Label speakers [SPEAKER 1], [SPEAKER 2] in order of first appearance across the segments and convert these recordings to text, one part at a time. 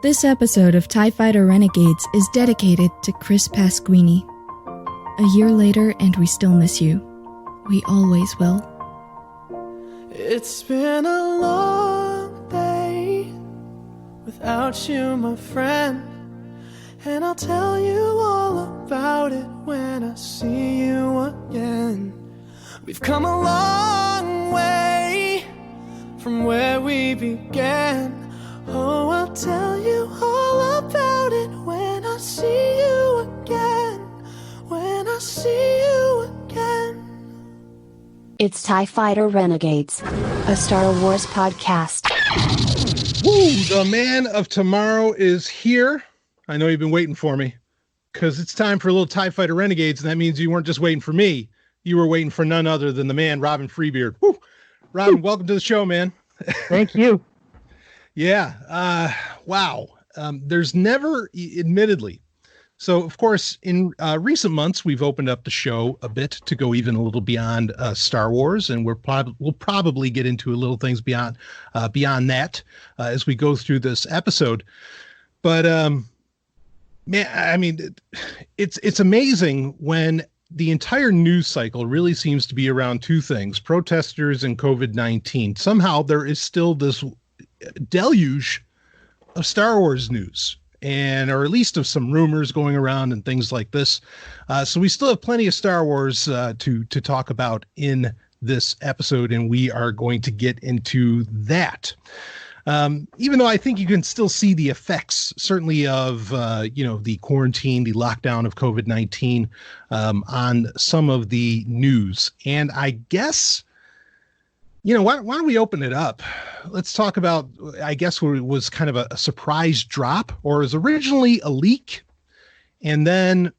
[SPEAKER 1] This episode of TIE Fighter Renegades is dedicated to Chris Pasquini. A year later, and we still miss you. We always will.
[SPEAKER 2] It's been a long day without you, my friend. And I'll tell you all about it when I see you again. We've come a long way from where we began. Oh, I'll tell you all about it when I see you again. When I see you again.
[SPEAKER 3] It's TIE Fighter Renegades, a Star Wars podcast.
[SPEAKER 4] Woo! The man of tomorrow is here. I know you've been waiting for me because it's time for a little TIE Fighter Renegades, and that means you weren't just waiting for me. You were waiting for none other than the man, Robin Freebeard. Woo! Robin, welcome to the show, man.
[SPEAKER 5] Thank you.
[SPEAKER 4] Yeah. Wow. There's never, admittedly. So, of course, in recent months, we've opened up the show a bit to go even a little beyond Star Wars, and we'll probably get into a little things beyond that as we go through this episode. But man, I mean, it's amazing when the entire news cycle really seems to be around two things: protesters and COVID-19. Somehow there is still this deluge of Star Wars news, or at least of some rumors going around and things like this. So we still have plenty of Star Wars to talk about in this episode, and we are going to get into that. Even though I think you can still see the effects, certainly of, the quarantine, the lockdown of COVID-19 on some of the news. And I guess, why don't we open it up? Let's talk about, I guess, what was kind of a surprise drop, or was originally a leak. And then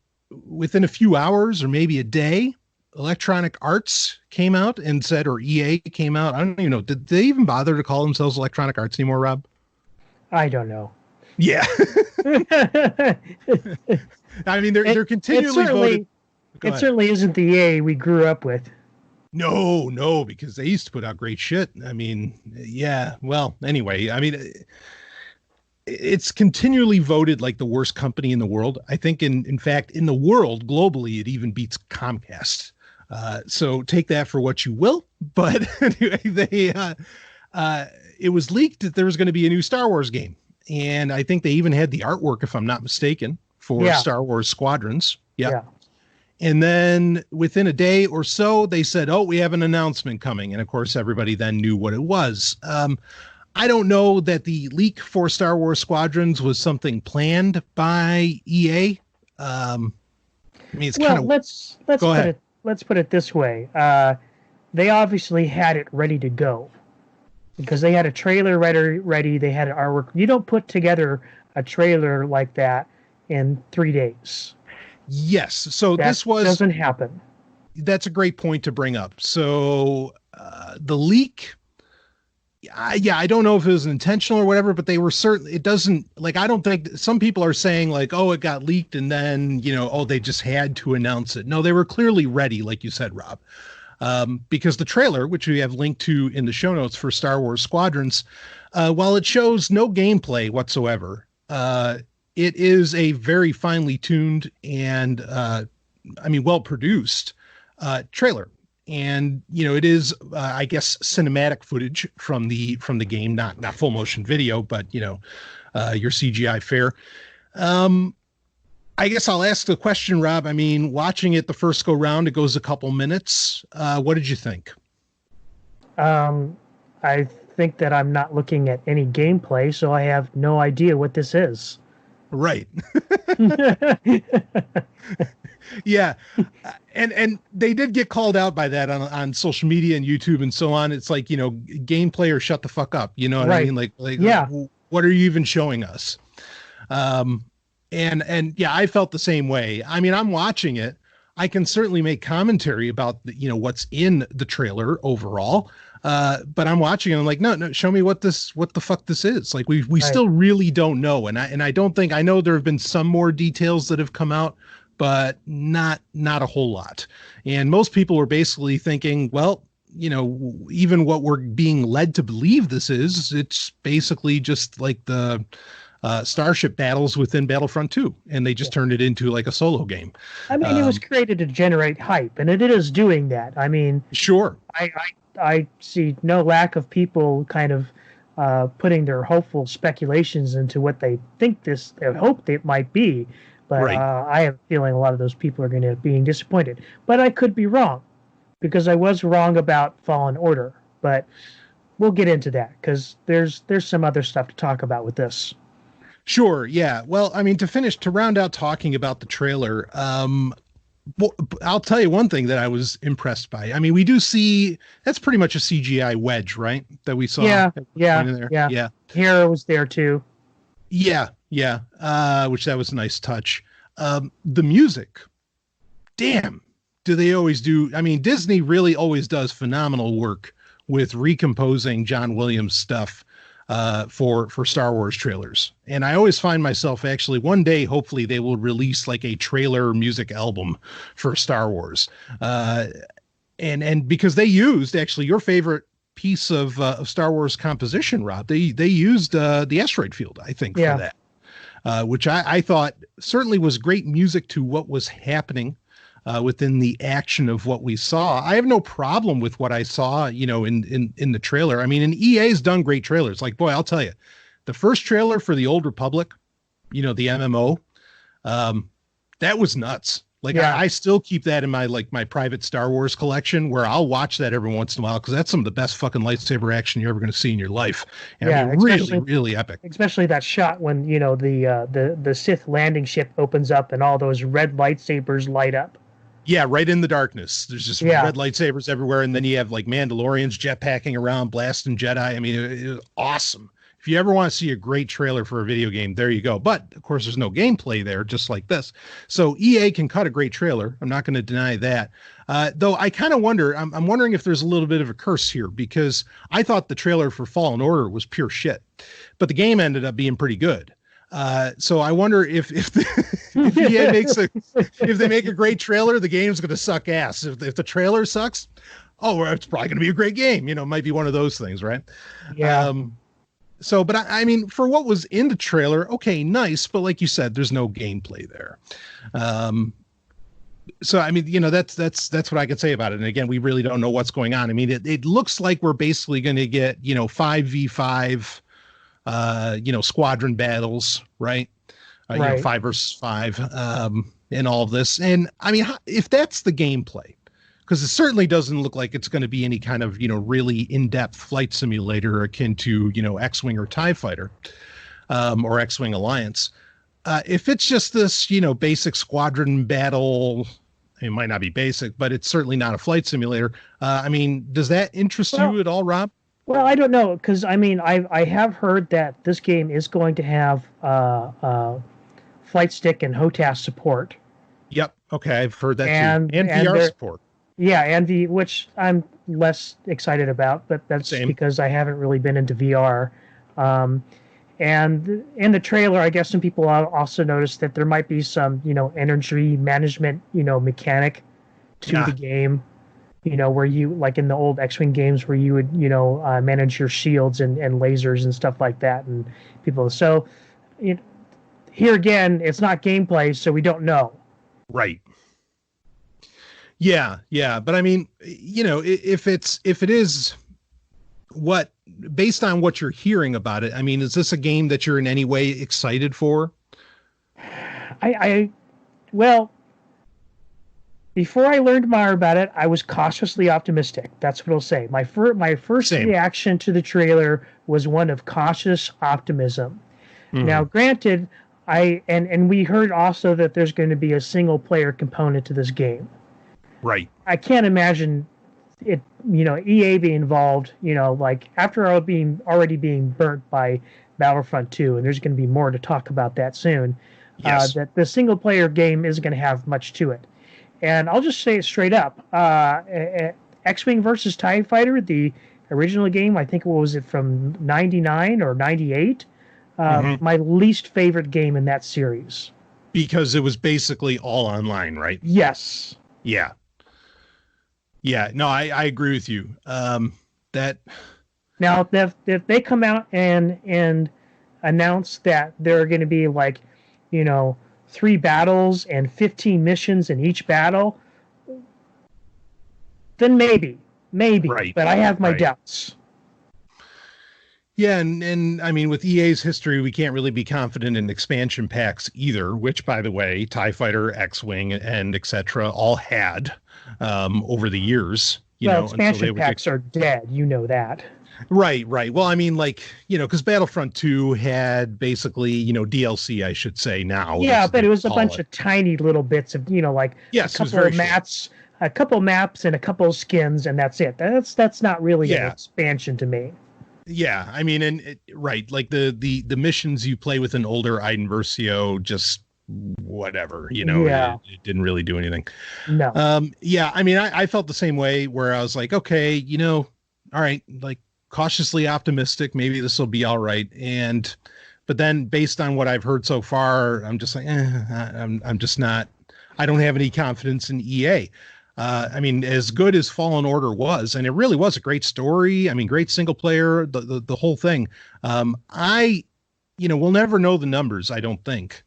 [SPEAKER 4] within a few hours or maybe a day, Electronic Arts came out and said, or EA came out. I don't even know. Did they even bother to call themselves Electronic Arts anymore, Rob?
[SPEAKER 5] I don't know.
[SPEAKER 4] Yeah. I mean, they're continually voted.
[SPEAKER 5] It certainly isn't the EA we grew up with.
[SPEAKER 4] No, because they used to put out great shit. I mean, yeah. Well, anyway, I mean, it's continually voted like the worst company in the world. I think, in fact, in the world globally, it even beats Comcast. So take that for what you will. But anyway, it was leaked that there was going to be a new Star Wars game. And I think they even had the artwork, if I'm not mistaken, for Star Wars Squadrons. Yeah. And then within a day or so, they said, oh, we have an announcement coming. And of course, everybody then knew what it was. I don't know that the leak for Star Wars Squadrons was something planned by EA. I mean, it's kind of...
[SPEAKER 5] Let's put it this way. They obviously had it ready to go because they had a trailer ready. They had an artwork. You don't put together a trailer like that in 3 days.
[SPEAKER 4] Yes. So
[SPEAKER 5] that doesn't happen.
[SPEAKER 4] That's a great point to bring up. So the leak, I don't know if it was intentional or whatever, but they were certain. It doesn't, like, I don't think some people are saying like, oh, it got leaked and then, they just had to announce it. No, they were clearly ready, like you said, Rob, because the trailer, which we have linked to in the show notes for Star Wars Squadrons, while it shows no gameplay whatsoever, it is a very finely tuned and, well-produced trailer. And, it is, I guess, cinematic footage from the game, not full motion video, but, your CGI fare. I guess I'll ask the question, Rob. I mean, watching it the first go round, it goes a couple minutes. What did you think?
[SPEAKER 5] I think that I'm not looking at any gameplay, so I have no idea what this is.
[SPEAKER 4] Right. Yeah. And they did get called out by that on social media and YouTube and so on. It's like, gameplay or shut the fuck up. You know what I mean? Like,
[SPEAKER 5] yeah.
[SPEAKER 4] What are you even showing us? And yeah, I felt the same way. I mean, I'm watching it. I can certainly make commentary about what's in the trailer overall. But I'm watching and I'm like, no, show me what the fuck this is. Like we still really don't know. And I don't think, I know there have been some more details that have come out, but not a whole lot. And most people were basically thinking, well, even what we're being led to believe this is, it's basically just like the starship battles within Battlefront 2, and they just turned it into like a solo game.
[SPEAKER 5] I mean, it was created to generate hype, and it is doing that. I mean,
[SPEAKER 4] sure.
[SPEAKER 5] I see no lack of people kind of putting their hopeful speculations into what they think they hope it might be. But
[SPEAKER 4] right.
[SPEAKER 5] I have a feeling a lot of those people are going to end up being disappointed. But I could be wrong, because I was wrong about Fallen Order. But we'll get into that, because there's some other stuff to talk about with this.
[SPEAKER 4] Sure, yeah. Well, I mean, to round out talking about the trailer, well, I'll tell you one thing that I was impressed by. I mean, we do see that's pretty much a CGI wedge, right? That we saw.
[SPEAKER 5] Yeah. Hera was there too.
[SPEAKER 4] Yeah. Which that was a nice touch. The music, damn, do they always do? I mean, Disney really always does phenomenal work with recomposing John Williams stuff for Star Wars trailers. And I always find myself actually one day, hopefully they will release like a trailer music album for Star Wars. And because they used actually your favorite piece of Star Wars composition, Rob, they used the asteroid field, I think, for that, which I thought certainly was great music to what was happening within the action of what we saw. I have no problem with what I saw, in the trailer. I mean, and EA's done great trailers. Like, boy, I'll tell you, the first trailer for the Old Republic, the MMO, that was nuts. Like, I still keep that in my private Star Wars collection, where I'll watch that every once in a while, because that's some of the best fucking lightsaber action you're ever going to see in your life. And I mean, really, really epic.
[SPEAKER 5] Especially that shot when the Sith landing ship opens up and all those red lightsabers light up.
[SPEAKER 4] Yeah, right in the darkness. There's just red lightsabers everywhere, and then you have like Mandalorians jetpacking around, blasting Jedi. I mean, it was awesome. If you ever want to see a great trailer for a video game, there you go. But of course, there's no gameplay there, just like this. So EA can cut a great trailer. I'm not going to deny that. Though I kind of wonder, I'm wondering if there's a little bit of a curse here, because I thought the trailer for Fallen Order was pure shit, but the game ended up being pretty good. So I wonder if EA if they make a great trailer, the game's going to suck ass. If the trailer sucks, it's probably going to be a great game. It might be one of those things, right?
[SPEAKER 5] Yeah.
[SPEAKER 4] But I mean, for what was in the trailer, okay, nice. But like you said, there's no gameplay there. So, I mean, that's what I can say about it. And again, we really don't know what's going on. I mean, it looks like we're basically going to get, 5v5, squadron battles, right? 5 versus 5, and all of this. And I mean, if that's the gameplay, because it certainly doesn't look like it's going to be any kind of, really in-depth flight simulator akin to, X-Wing or TIE Fighter, or X-Wing Alliance. If it's just this, basic squadron battle, it might not be basic, but it's certainly not a flight simulator. I mean, does that interest you at all, Rob?
[SPEAKER 5] Well, I don't know, because I mean, I have heard that this game is going to have flight stick and HOTAS support.
[SPEAKER 4] Yep. Okay, I've heard that too, and VR support.
[SPEAKER 5] Yeah, and which I'm less excited about, but that's because I haven't really been into VR. And in the trailer, I guess some people also noticed that there might be some, energy management, mechanic to the game. Where you, like in the old X-Wing games, where you would, manage your shields and lasers and stuff like that, and people. So, here again, it's not gameplay, so we don't know.
[SPEAKER 4] Right. Yeah. But I mean, if it is what, based on what you're hearing about it, I mean, is this a game that you're in any way excited for?
[SPEAKER 5] Well, before I learned more about it, I was cautiously optimistic. That's what I'll say. My first reaction to the trailer was one of cautious optimism. Mm-hmm. Now, granted, and we heard also that there's going to be a single player component to this game.
[SPEAKER 4] Right.
[SPEAKER 5] I can't imagine it, EA being involved, like after already being burnt by Battlefront 2, and there's going to be more to talk about that soon. Yes. That the single player game isn't going to have much to it. And I'll just say it straight up. X-Wing versus TIE Fighter, the original game, I think, was it from 99 or 98? My least favorite game in that series.
[SPEAKER 4] Because it was basically all online, right?
[SPEAKER 5] Yes.
[SPEAKER 4] Yeah. No, I agree with you. That
[SPEAKER 5] now, if they come out and announce that there are going to be like, 3 battles and 15 missions in each battle, then maybe,
[SPEAKER 4] Right.
[SPEAKER 5] but I have my doubts.
[SPEAKER 4] Yeah, and I mean, with EA's history, we can't really be confident in expansion packs either, which, by the way, TIE Fighter, X-Wing, and etc. all had over the years.
[SPEAKER 5] Expansion packs are dead. You know that.
[SPEAKER 4] Right. Well, I mean, because Battlefront 2 had basically, DLC, I should say now.
[SPEAKER 5] Yeah, but it was a bunch of tiny little bits of,
[SPEAKER 4] yes,
[SPEAKER 5] a couple of maps, a couple maps and a couple of skins, and that's it. That's not really an expansion to me.
[SPEAKER 4] Yeah, I mean, like the missions you play with an older Iden Versio, just whatever, it didn't really do anything.
[SPEAKER 5] No.
[SPEAKER 4] Yeah, I mean, I felt the same way where I was like, okay, all right, like cautiously optimistic, maybe this will be all right. But then based on what I've heard so far, I'm just like, I'm just not, I don't have any confidence in EA. I mean, as good as Fallen Order was, and it really was a great story. I mean, great single player, the whole thing. We'll never know the numbers, I don't think.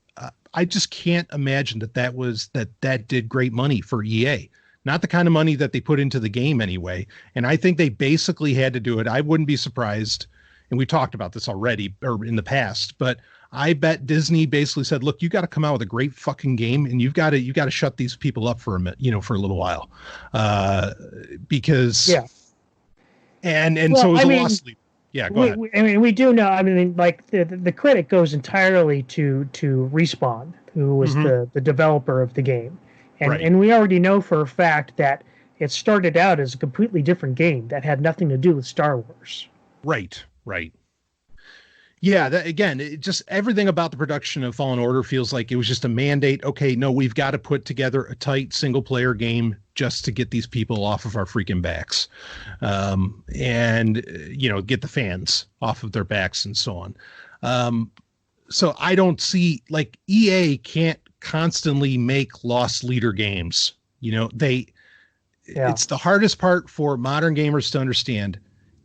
[SPEAKER 4] I just can't imagine that did great money for EA. Not the kind of money that they put into the game anyway. And I think they basically had to do it. I wouldn't be surprised. And we talked about this already or in the past, but I bet Disney basically said, look, you got to come out with a great fucking game and you got to shut these people up for a minute, for a little while. Because and so it was a lost leader. Yeah, go ahead.
[SPEAKER 5] We do know. I mean, like the credit goes entirely to Respawn, who was the developer of the game, and we already know for a fact that it started out as a completely different game that had nothing to do with Star Wars.
[SPEAKER 4] Right. Yeah, it just everything about the production of Fallen Order feels like it was just a mandate. Okay, no, we've got to put together a tight single player game just to get these people off of our freaking backs, and get the fans off of their backs and so on. So I don't see, like, EA can't constantly make lost leader games. It's the hardest part for modern gamers to understand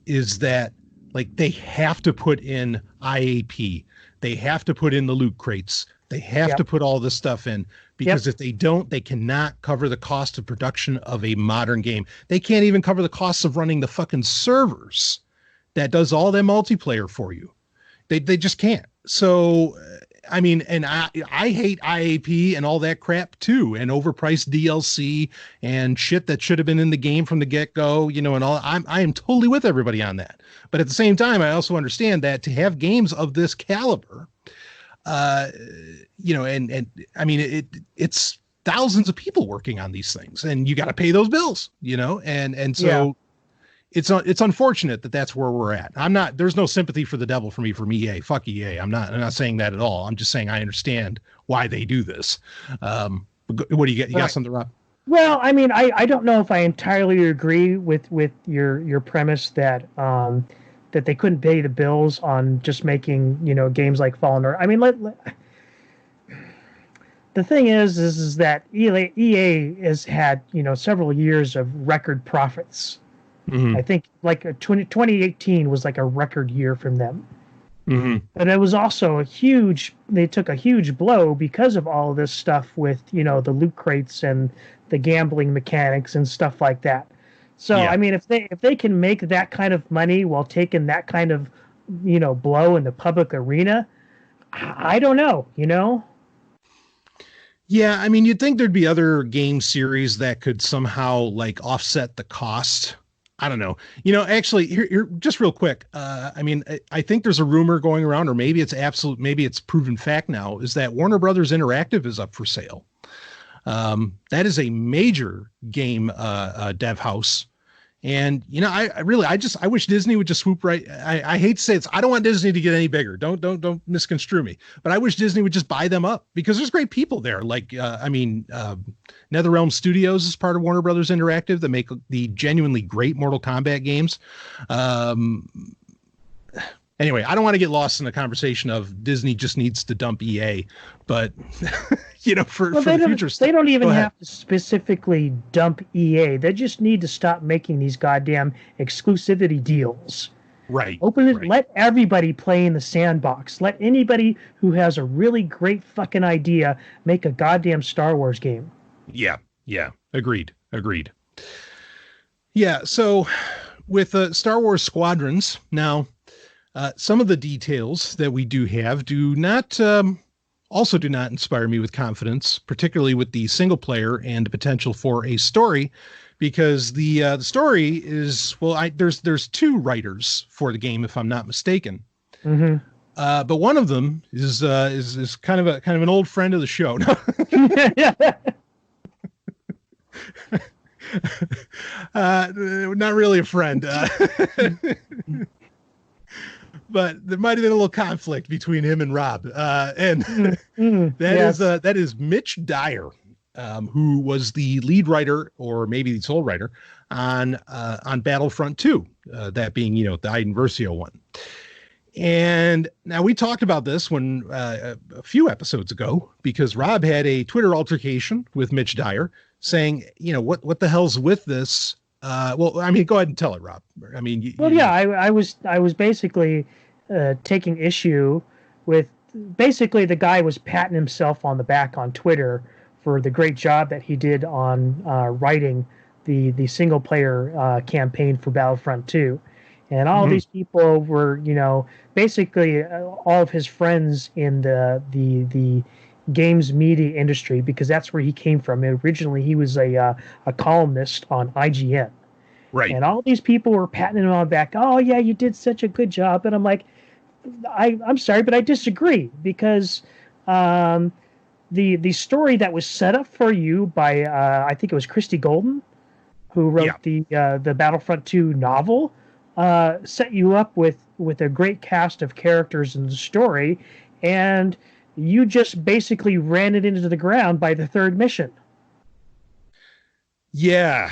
[SPEAKER 4] is that, like, they have to put in IAP. They have to put in the loot crates. They have to put all this stuff in because if they don't, they cannot cover the cost of production of a modern game. They can't even cover the costs of running the fucking servers that does all that multiplayer for you. They just can't. So, I mean, and I hate IAP and all that crap too, and overpriced DLC and shit that should have been in the game from the get-go, and all. I am totally with everybody on that. But at the same time, I also understand that to have games of this caliber, and I mean, it's thousands of people working on these things, and you got to pay those bills, and so it's unfortunate that that's where we're at. There's no sympathy for the devil for me from EA. Fuck EA. I'm not saying that at all. I'm just saying I understand why they do this. What do you get? You got something, Rob?
[SPEAKER 5] Well, I mean, I don't know if I entirely agree with your premise that that they couldn't pay the bills on just making, games like Fallen Order. I mean, the thing is that EA has had, several years of record profits. Mm-hmm. I think 2018 was like a record year from them. Mm-hmm. But it was also they took a huge blow because of all of this stuff with, the loot crates and the gambling mechanics and stuff like that. So, I mean, if they can make that kind of money while taking that kind of, blow in the public arena, I don't know,
[SPEAKER 4] Yeah, I mean, you'd think there'd be other game series that could somehow like offset the cost. I don't know. Actually, here, just real quick. I mean, I think there's a rumor going around, or maybe it's proven fact now, is that Warner Brothers Interactive is up for sale. That is a major game dev house. And, I wish Disney would just swoop right. I hate to say it. I don't want Disney to get any bigger. Don't misconstrue me. But I wish Disney would just buy them up because there's great people there. Like, NetherRealm Studios is part of Warner Brothers Interactive that make the genuinely great Mortal Kombat games. Anyway, I don't want to get lost in the conversation of Disney just needs to dump EA, but for the future stuff.
[SPEAKER 5] They don't even have to specifically dump EA. They just need to stop making these goddamn exclusivity deals.
[SPEAKER 4] Right.
[SPEAKER 5] Open it.
[SPEAKER 4] Right.
[SPEAKER 5] Let everybody play in the sandbox. Let anybody who has a really great fucking idea make a goddamn Star Wars game.
[SPEAKER 4] Yeah. Yeah. Agreed. Yeah. So with Star Wars Squadrons now, some of the details that we do have do not inspire me with confidence, particularly with the single player and the potential for a story, because the story is, well, there's two writers for the game, if I'm not mistaken.
[SPEAKER 5] Mm-hmm.
[SPEAKER 4] But one of them is kind of an old friend of the show. Not really a friend. But there might have been a little conflict between him and Rob. And that is Mitch Dyer, who was the lead writer, or maybe the sole writer, on Battlefront 2, that being, the Iden Versio one. And now we talked about this when a few episodes ago, because Rob had a Twitter altercation with Mitch Dyer saying, what the hell's with this? Well, I mean, go ahead and tell it, Rob. I mean,
[SPEAKER 5] I was basically taking issue with, basically the guy was patting himself on the back on Twitter for the great job that he did on writing the single player campaign for Battlefront 2. And all these people were, basically all of his friends in the games media industry, because that's where he came from. Originally, he was a columnist on IGN.
[SPEAKER 4] Right.
[SPEAKER 5] And all these people were patting him on the back. Oh, yeah, you did such a good job. And I'm like, I'm sorry, but I disagree, because the story that was set up for you by, I think it was Christy Golden, who wrote the Battlefront 2 novel, set you up with a great cast of characters in the story, and you just basically ran it into the ground by the third mission.
[SPEAKER 4] Yeah.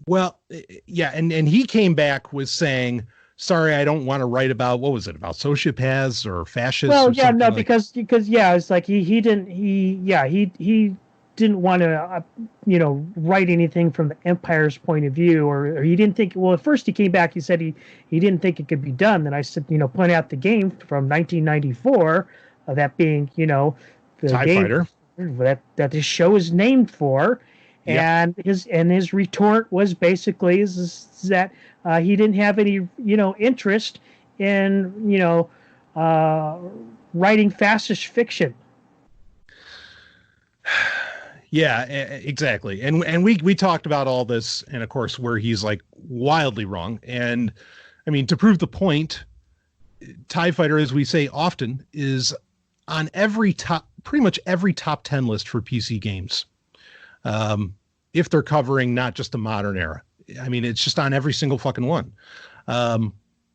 [SPEAKER 4] Well, yeah. And he came back with saying, sorry, I don't want to write about, what was it, about sociopaths or fascists?
[SPEAKER 5] Well,
[SPEAKER 4] or
[SPEAKER 5] yeah, no,
[SPEAKER 4] like
[SPEAKER 5] because it's like he didn't want to, write anything from the Empire's point of view, or he didn't think, well, at first he came back, he said he didn't think it could be done. Then I said, point out the game from 1994, that being, the
[SPEAKER 4] TIE
[SPEAKER 5] game
[SPEAKER 4] Fighter
[SPEAKER 5] that this show is named for.
[SPEAKER 4] Yep.
[SPEAKER 5] And his retort was basically is that he didn't have any, interest in, writing fascist fiction.
[SPEAKER 4] Yeah, exactly. And we talked about all this, and of course, where he's like wildly wrong. And I mean, to prove the point, TIE Fighter, as we say often, is on pretty much every top 10 list for PC games. If they're covering not just the modern era. I mean, it's just on every single fucking one.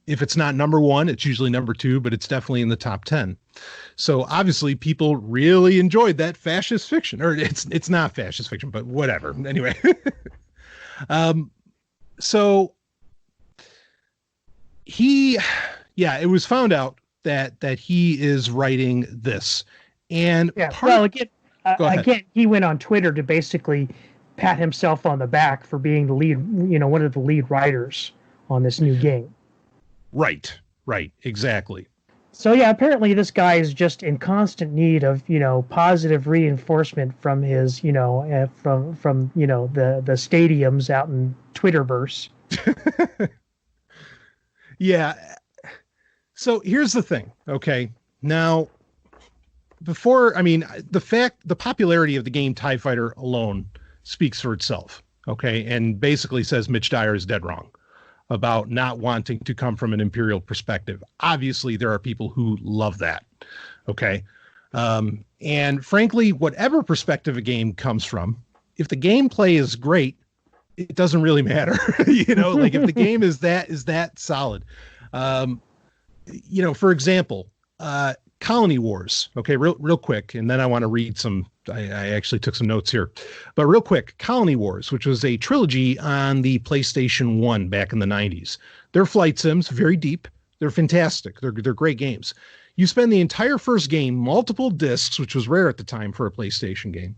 [SPEAKER 4] If it's not number one, it's usually number two, but it's definitely in the top 10. So obviously people really enjoyed that fascist fiction, or it's not fascist fiction, but whatever. Anyway. So it was found out that he is writing this, and
[SPEAKER 5] again, he went on Twitter to basically pat himself on the back for being the lead, one of the lead writers on this new game. Right,
[SPEAKER 4] exactly.
[SPEAKER 5] So yeah, apparently this guy is just in constant need of, positive reinforcement from his, from the stadiums out in Twitterverse.
[SPEAKER 4] Yeah. So here's the thing. Okay. Now, the popularity of the game TIE Fighter alone speaks for itself. Okay. And basically says Mitch Dyer is dead wrong about not wanting to come from an Imperial perspective. Obviously, there are people who love that. Okay. And frankly, whatever perspective a game comes from, if the gameplay is great, it doesn't really matter. Like if the game is that solid. For example, Colony Wars. Okay, real quick, and then I want to read some. I actually took some notes here, but real quick, Colony Wars, which was a trilogy on the PlayStation 1 back in the 90s. They're flight sims, very deep. They're fantastic. They're great games. You spend the entire first game, multiple discs, which was rare at the time for a PlayStation game,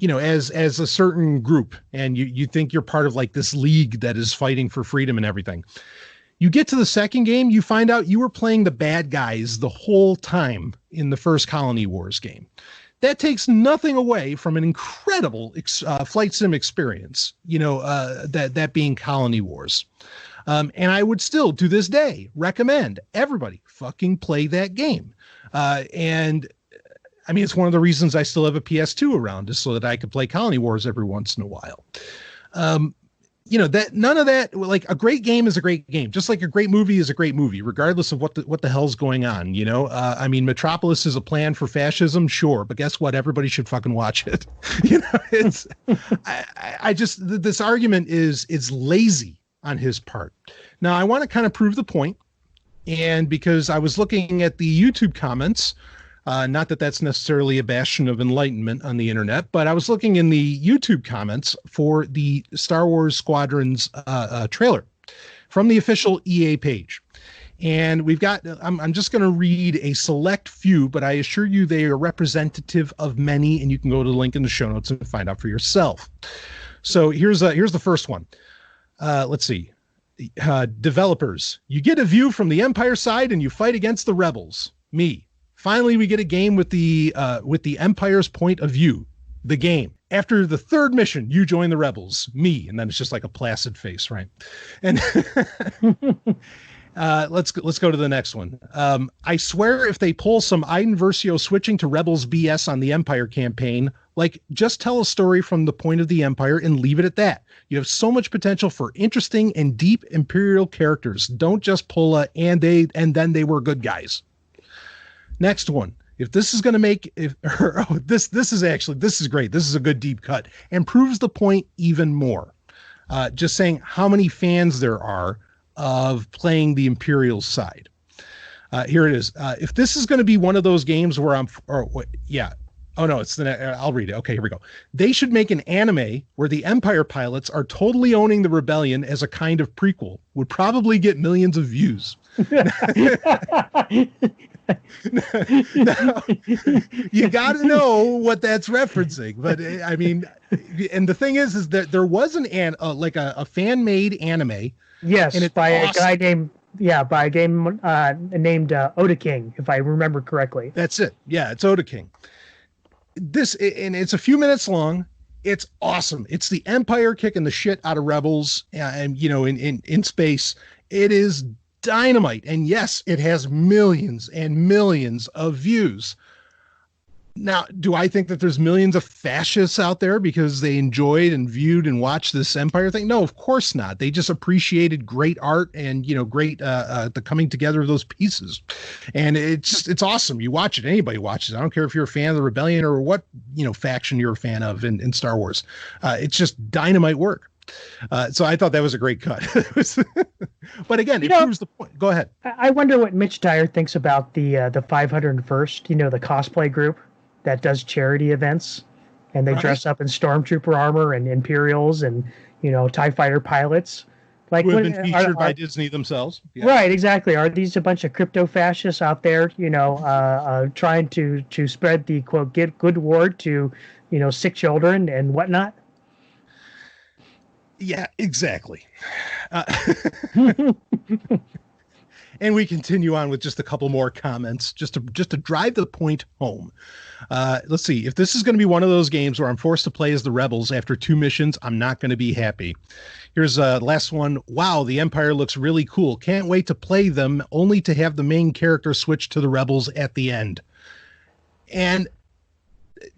[SPEAKER 4] as a certain group, and you think you're part of like this league that is fighting for freedom and everything. You get to the second game, you find out you were playing the bad guys the whole time in the first Colony Wars game. That takes nothing away from an incredible flight sim experience, that being Colony Wars. And I would still, to this day, recommend everybody fucking play that game. And I mean, it's one of the reasons I still have a PS2 around, is so that I could play Colony Wars every once in a while. That none of that, like, a great game is a great game, just like a great movie is a great movie, regardless of what the hell's going on. I mean, Metropolis is a plan for fascism, sure, but guess what? Everybody should fucking watch it. It's I just, this argument is lazy on his part. Now, I want to kind of prove the point, and because I was looking at the YouTube comments. Not that that's necessarily a bastion of enlightenment on the internet, but I was looking in the YouTube comments for the Star Wars Squadrons trailer from the official EA page. And we've got, I'm just going to read a select few, but I assure you they are representative of many, and you can go to the link in the show notes and find out for yourself. So here's the first one. Let's see. Developers, you get a view from the Empire side and you fight against the rebels. Me. Finally, we get a game with the Empire's point of view, the game. After the third mission, you join the rebels, me, and then it's just like a placid face, right? And let's go to the next one. I swear if they pull some Iden Versio switching to Rebels BS on the Empire campaign, like, just tell a story from the point of the Empire and leave it at that. You have so much potential for interesting and deep Imperial characters. Don't just pull and then they were good guys. Next one. If this is going to make, this is great. This is a good deep cut and proves the point even more. Just saying how many fans there are of playing the Imperial side. Here it is. If this is going to be one of those games where I'll read it. Okay, here we go. They should make an anime where the Empire pilots are totally owning the rebellion as a kind of prequel. Would probably get millions of views. Now, you got to know what that's referencing, but I mean, and the thing is that there was a fan-made anime.
[SPEAKER 5] Yes,
[SPEAKER 4] and
[SPEAKER 5] by
[SPEAKER 4] awesome.
[SPEAKER 5] A guy named Oda King, if I remember correctly.
[SPEAKER 4] That's it. Yeah, it's Oda King. And it's a few minutes long. It's awesome. It's the Empire kicking the shit out of rebels, and in space. It is dynamite, and yes, it has millions and millions of views. Now, do I think that there's millions of fascists out there because they enjoyed and viewed and watched this Empire thing? No, of course not. They just appreciated great art and great the coming together of those pieces, and it's awesome. You watch it, anybody watches. I don't care if you're a fan of the Rebellion or what faction you're a fan of in Star Wars. It's just dynamite work. So I thought that was a great cut. But again, it proves the point. Go ahead.
[SPEAKER 5] I wonder what Mitch Dyer thinks about the 501st, the cosplay group that does charity events, and they dress up in stormtrooper armor and Imperials and TIE fighter pilots. Like,
[SPEAKER 4] who have been featured by Disney themselves. Yeah.
[SPEAKER 5] Right, exactly. Are these a bunch of crypto fascists out there, trying to spread the quote good word to sick children and whatnot?
[SPEAKER 4] Yeah, exactly. And we continue on with just a couple more comments, just to drive the point home. Let's see. If this is going to be one of those games where I'm forced to play as the rebels after 2 missions, I'm not going to be happy. Here's last one. Wow, the Empire looks really cool. Can't wait to play them, only to have the main character switch to the rebels at the end. And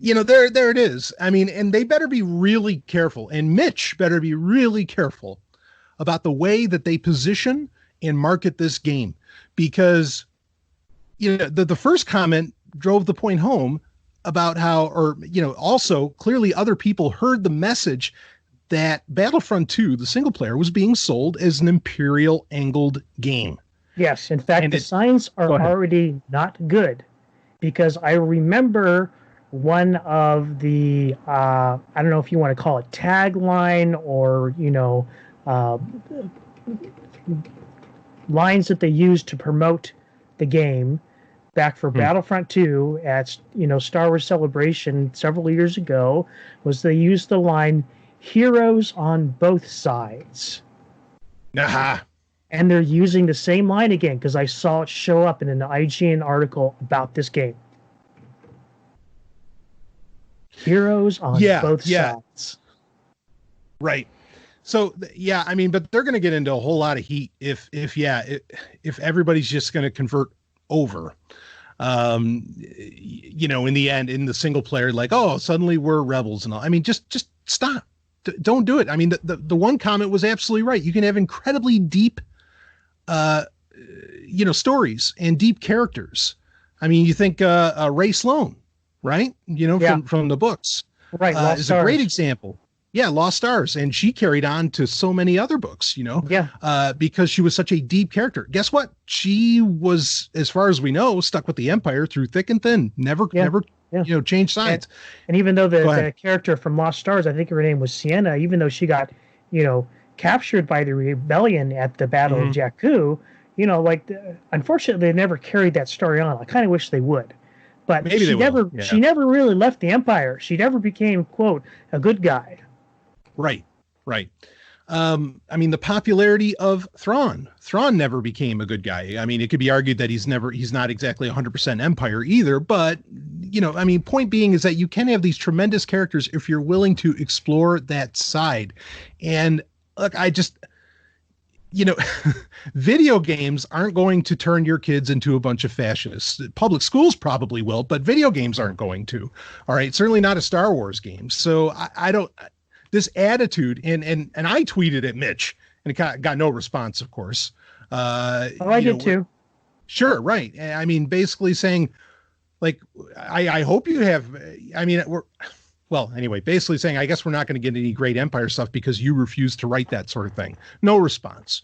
[SPEAKER 4] there it is. I mean, and they better be really careful, and Mitch better be really careful about the way that they position and market this game, because the first comment drove the point home about how, also clearly other people heard the message that Battlefront 2, the single player, was being sold as an Imperial angled game.
[SPEAKER 5] Yes, in fact, the signs are already not good, because I remember one of the I don't know if you want to call it tagline or lines that they used to promote the game back for Battlefront 2 at Star Wars Celebration several years ago was they used the line "heroes on both sides."
[SPEAKER 4] Nah.
[SPEAKER 5] And they're using the same line again because I saw it show up in an IGN article about this game. Heroes on both sides.
[SPEAKER 4] Right. So I mean, but they're going to get into a whole lot of heat if everybody's just going to convert over. In the end, in the single player, like, oh, suddenly we're rebels and all. I mean, just stop. Don't do it. I mean, the one comment was absolutely right. You can have incredibly deep, stories and deep characters. I mean, you think Ray Sloan, right? From the books,
[SPEAKER 5] right?
[SPEAKER 4] Is a great example. Yeah, Lost Stars, and she carried on to so many other books, because she was such a deep character. Guess what? She was, as far as we know, stuck with the Empire through thick and thin. Never changed sides.
[SPEAKER 5] And even though the character from Lost Stars, I think her name was Sienna, even though she got, captured by the rebellion at the Battle of Jakku, unfortunately, they never carried that story on. I kind of wish they would. But
[SPEAKER 4] maybe
[SPEAKER 5] she never really left the Empire. She never became, quote, a good guy.
[SPEAKER 4] Right. I mean, the popularity of Thrawn never became a good guy. I mean, it could be argued that he's not exactly 100% Empire either, but point being is that you can have these tremendous characters if you're willing to explore that side. And look, video games aren't going to turn your kids into a bunch of fascists. Public schools probably will, but video games aren't going to. All right. Certainly not a Star Wars game. So I don't, this attitude, and I tweeted at Mitch, and it got no response, of course.
[SPEAKER 5] I did too.
[SPEAKER 4] Sure, right. I mean, basically saying, like, I hope you have. I mean, basically saying, I guess we're not going to get any great Empire stuff because you refuse to write that sort of thing. No response.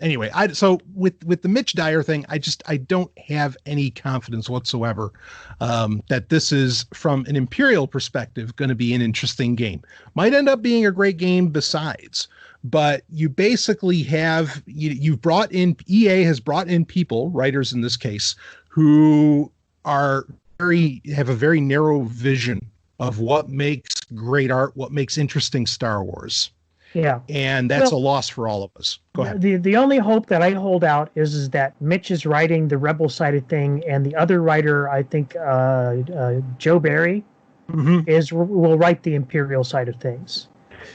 [SPEAKER 4] Anyway, so with the Mitch Dyer thing, I don't have any confidence whatsoever that this is, from an Imperial perspective, going to be an interesting game. Might end up being a great game besides, but you basically have EA has brought in people, writers in this case, who have a very narrow vision of what makes great art, what makes interesting Star Wars.
[SPEAKER 5] Yeah.
[SPEAKER 4] And that's a loss for all of us. Go ahead.
[SPEAKER 5] The only hope that I hold out is that Mitch is writing the rebel side of thing, and the other writer, I think Joe Barry, will write the Imperial side of things.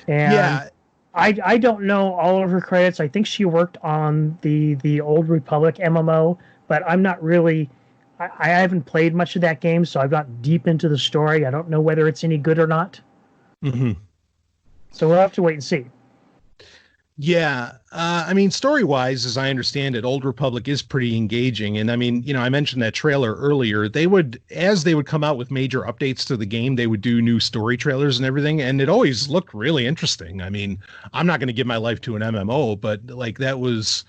[SPEAKER 5] And I don't know all of her credits. I think she worked on the Old Republic MMO, but I'm not really. I haven't played much of that game, so I've gotten deep into the story. I don't know whether it's any good or not. Mm-hmm. So we'll have to wait and see.
[SPEAKER 4] Yeah. I mean, story-wise, as I understand it, Old Republic is pretty engaging. And I mean, I mentioned that trailer earlier. As they would come out with major updates to the game, they would do new story trailers and everything. And it always looked really interesting. I mean, I'm not going to give my life to an MMO, but like that was...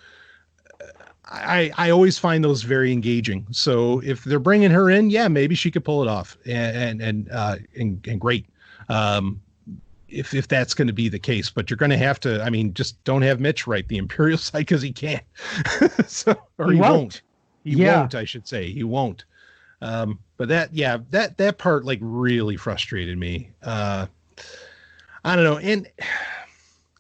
[SPEAKER 4] I always find those very engaging. So if they're bringing her in, yeah, maybe she could pull it off and great. If that's going to be the case, but you're going to have to, I mean, just don't have Mitch write the Imperial side because he can't. He won't. He won't, I should say. He won't. But that part like really frustrated me. I don't know. And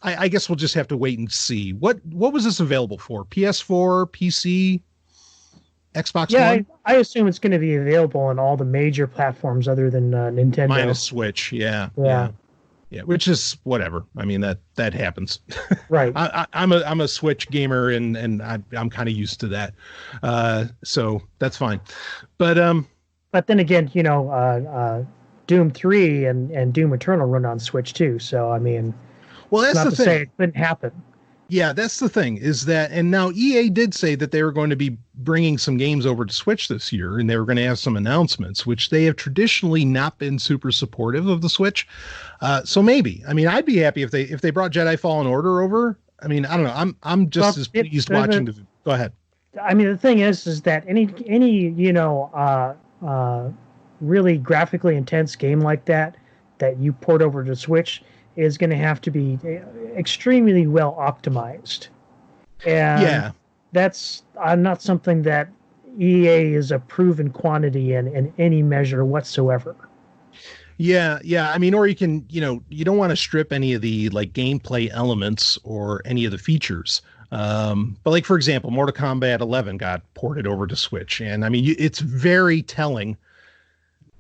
[SPEAKER 4] I guess we'll just have to wait and see. What was this available for? PS4, PC, Xbox One?
[SPEAKER 5] I assume it's going to be available on all the major platforms other than Nintendo.
[SPEAKER 4] Minus Switch, yeah. Yeah, which is whatever. I mean, that happens.
[SPEAKER 5] Right.
[SPEAKER 4] I'm a Switch gamer, and I'm kind of used to that. So that's fine. But
[SPEAKER 5] then again, Doom 3 and Doom Eternal run on Switch too. So I mean,
[SPEAKER 4] well, that's
[SPEAKER 5] not
[SPEAKER 4] the
[SPEAKER 5] to
[SPEAKER 4] thing.
[SPEAKER 5] Say it couldn't happen.
[SPEAKER 4] Yeah, that's the thing, is that, and now EA did say that they were going to be bringing some games over to Switch this year, and they were going to have some announcements, which they have traditionally not been super supportive of the Switch. So maybe, I mean, I'd be happy if they brought Jedi Fallen Order over. I mean, I don't know. I'm just as pleased watching the. Go ahead.
[SPEAKER 5] I mean, the thing is that any really graphically intense game like that you port over to Switch is going to have to be extremely well optimized. And that's not something that EA is a proven quantity in any measure whatsoever.
[SPEAKER 4] Yeah. I mean, or you can, you don't want to strip any of the like gameplay elements or any of the features. But like, for example, Mortal Kombat 11 got ported over to Switch. And I mean, it's very telling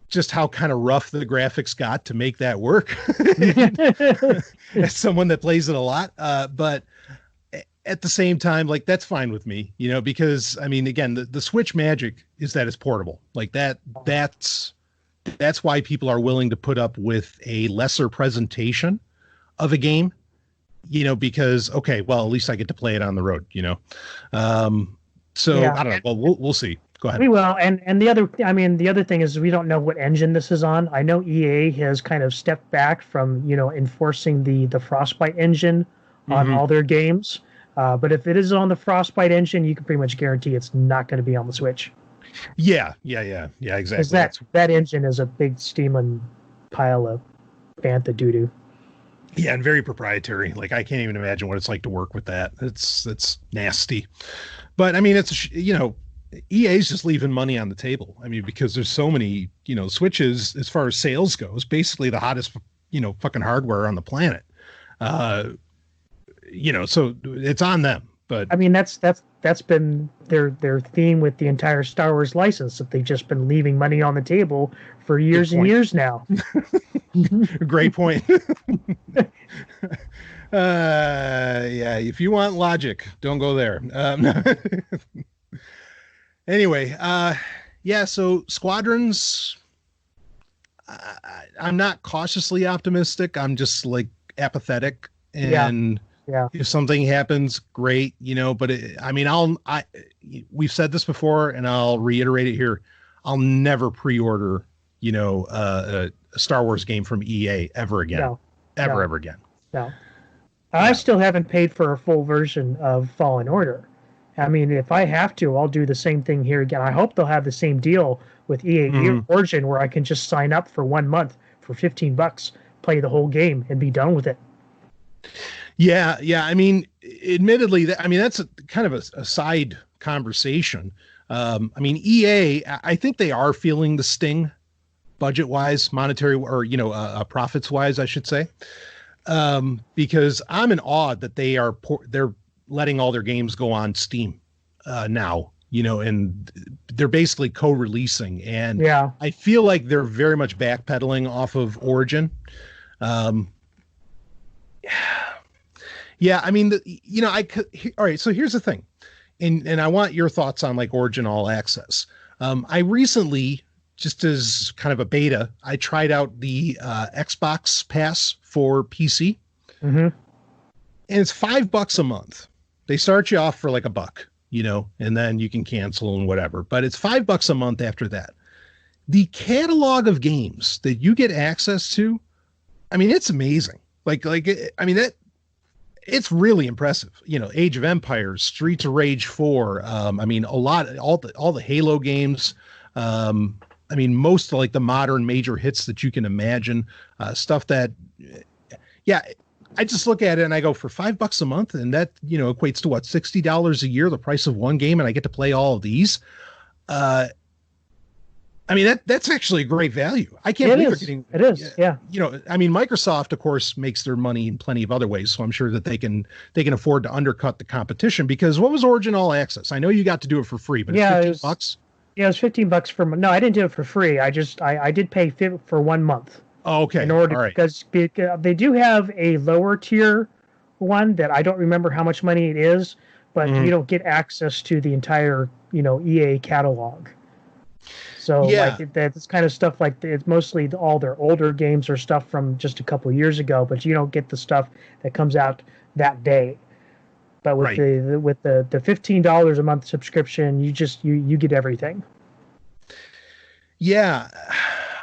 [SPEAKER 4] just how kind of rough the graphics got to make that work. As someone that plays it a lot. But at the same time, like, that's fine with me, because I mean, again, the Switch magic is that it's portable. Like that's why people are willing to put up with a lesser presentation of a game, because, okay, well, at least I get to play it on the road, So yeah. I don't know. Well, we'll see. Go ahead.
[SPEAKER 5] We will. And the other thing is we don't know what engine this is on. I know EA has kind of stepped back from, enforcing the Frostbite engine on all their games. But if it is on the Frostbite engine, you can pretty much guarantee it's not going to be on the Switch.
[SPEAKER 4] Yeah, exactly.
[SPEAKER 5] That engine is a big steaming pile of bantha doo-doo.
[SPEAKER 4] Yeah, and very proprietary. Like, I can't even imagine what it's like to work with that. It's nasty. But I mean, it's, EA's just leaving money on the table. I mean, because there's so many, Switches, as far as sales goes, basically the hottest, fucking hardware on the planet. So it's on them. But
[SPEAKER 5] I mean, that's been their theme with the entire Star Wars license, that they've just been leaving money on the table for years and years now.
[SPEAKER 4] Great point. Yeah, if you want logic, don't go there. Anyway, so Squadrons, I'm not cautiously optimistic. I'm just like apathetic. And if something happens, great, but we've said this before and I'll reiterate it here. I'll never pre-order, a Star Wars game from EA ever again. Ever again.
[SPEAKER 5] No. I still haven't paid for a full version of Fallen Order. I mean, if I have to, I'll do the same thing here again. I hope they'll have the same deal with EA Origin, where I can just sign up for 1 month for $15, play the whole game, and be done with it.
[SPEAKER 4] Yeah. I mean, admittedly, that's kind of a side conversation. I mean, EA, I think they are feeling the sting, budget-wise, monetary, or profits-wise, I should say, because I'm in awe that they're letting all their games go on Steam now, and they're basically co-releasing, and I feel like they're very much backpedaling off of Origin. Yeah, I mean, all right, so here's the thing, and I want your thoughts on like Origin All Access. I recently, just as kind of a beta, I tried out the Xbox Pass for PC, and it's $5 a month. They start you off for like $1, and then you can cancel and whatever, but it's $5 a month after that. The catalog of games that you get access to, I mean, it's amazing. It's really impressive. Age of Empires, Streets of Rage 4. I mean, all the Halo games. I mean, most of like the modern major hits that you can imagine, stuff that, I just look at it and I go, for $5 a month, and that, equates to what, $60 a year, the price of one game, and I get to play all of these. I mean, that's actually a great value. I can't believe they're getting
[SPEAKER 5] it is. Yeah.
[SPEAKER 4] I mean, Microsoft, of course, makes their money in plenty of other ways, so I'm sure that they can afford to undercut the competition, because what was Origin All Access? I know you got to do it for free, but it's $15.
[SPEAKER 5] Yeah, it was $15 for. No, I didn't do it for free. I did pay for 1 month.
[SPEAKER 4] Oh, okay.
[SPEAKER 5] In order,
[SPEAKER 4] all right.
[SPEAKER 5] Because they do have a lower tier one that I don't remember how much money it is, but you don't get access to the entire EA catalog. So that's kind of stuff like it's mostly all their older games or stuff from just a couple of years ago, but you don't get the stuff that comes out that day. But with the $15 a month subscription, you get everything.
[SPEAKER 4] Yeah.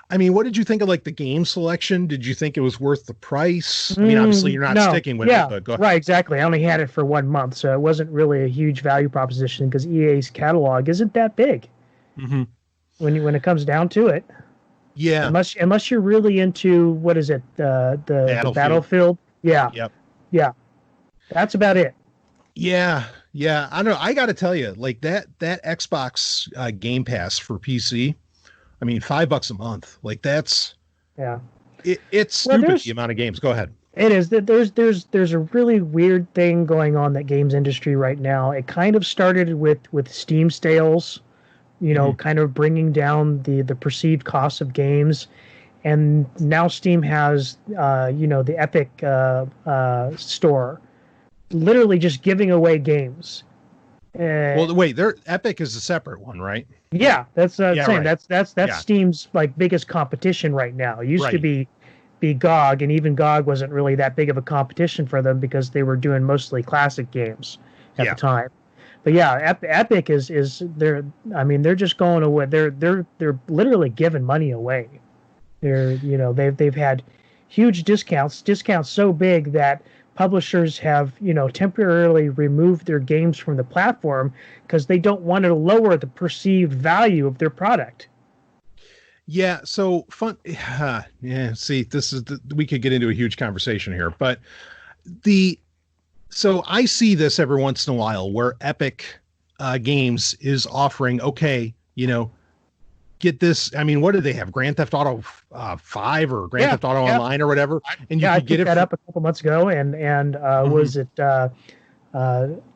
[SPEAKER 4] I mean, what did you think of like the game selection? Did you think it was worth the price? I mean, obviously you're not sticking with it, but go ahead.
[SPEAKER 5] Right, exactly. I only had it for 1 month, so it wasn't really a huge value proposition because EA's catalog isn't that big.
[SPEAKER 4] Mm-hmm.
[SPEAKER 5] When it comes down to it.
[SPEAKER 4] Yeah.
[SPEAKER 5] Unless you're really into, what is it, the Battlefield? Yeah.
[SPEAKER 4] Yep.
[SPEAKER 5] Yeah. That's about it.
[SPEAKER 4] Yeah. Yeah, I don't know. I got to tell you, like that Xbox Game Pass for PC. I mean, $5 a month. Like that's
[SPEAKER 5] Yeah.
[SPEAKER 4] It's stupid the amount of games. Go ahead.
[SPEAKER 5] It is. There's a really weird thing going on in the games industry right now. It kind of started with Steam sales, kind of bringing down the perceived cost of games, and now Steam has the Epic store, literally just giving away games.
[SPEAKER 4] Well, wait, Epic is a separate one, right?
[SPEAKER 5] Yeah, that's saying.
[SPEAKER 4] Right.
[SPEAKER 5] That's Steam's like biggest competition right now. It used to be GOG, and even GOG wasn't really that big of a competition for them because they were doing mostly classic games at the time. But yeah, Epic is they're just going away. They're literally giving money away. They've had huge discounts so big that publishers have temporarily removed their games from the platform because they don't want to lower the perceived value of their product.
[SPEAKER 4] Yeah, so fun. Yeah, see, we could get into a huge conversation here, but so I see this every once in a while where Epic Games is offering, get this. I mean, what do they have? Grand Theft Auto 5 or Grand Theft Auto Online or whatever, and you can get it
[SPEAKER 5] up a couple months ago, and was it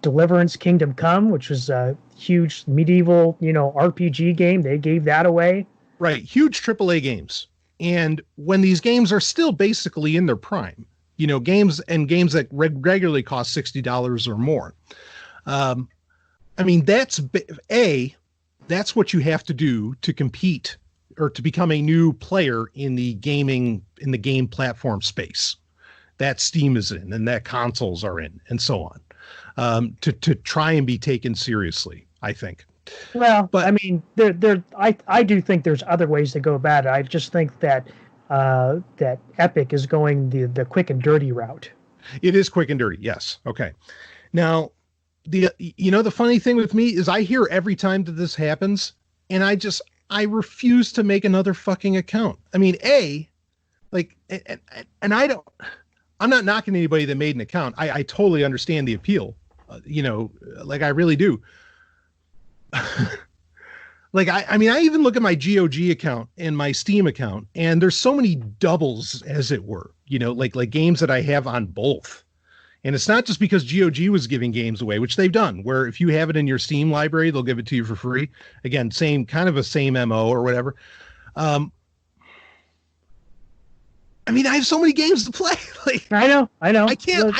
[SPEAKER 5] Deliverance Kingdom Come, which was a huge medieval RPG game. They gave that away.
[SPEAKER 4] Right, huge AAA games. And when these games are still basically in their prime, games that regularly cost $60 or more. I mean, that's what you have to do to compete or to become a new player in the game platform space that Steam is in and that consoles are in and so on, to try and be taken seriously, I think.
[SPEAKER 5] Well, but I mean, I do think there's other ways to go about it. I just think that that Epic is going the quick and dirty route.
[SPEAKER 4] It is quick and dirty. Yes. Okay. Now, the funny thing with me is I hear every time that this happens, and I refuse to make another fucking account. I mean, and I'm not knocking anybody that made an account. I totally understand the appeal. I really do. I even look at my GOG account and my Steam account, and there's so many doubles, as it were, like games that I have on both. And it's not just because GOG was giving games away, which they've done, where if you have it in your Steam library, they'll give it to you for free. Again, same MO or whatever. I have so many games to play.
[SPEAKER 5] I know.
[SPEAKER 4] I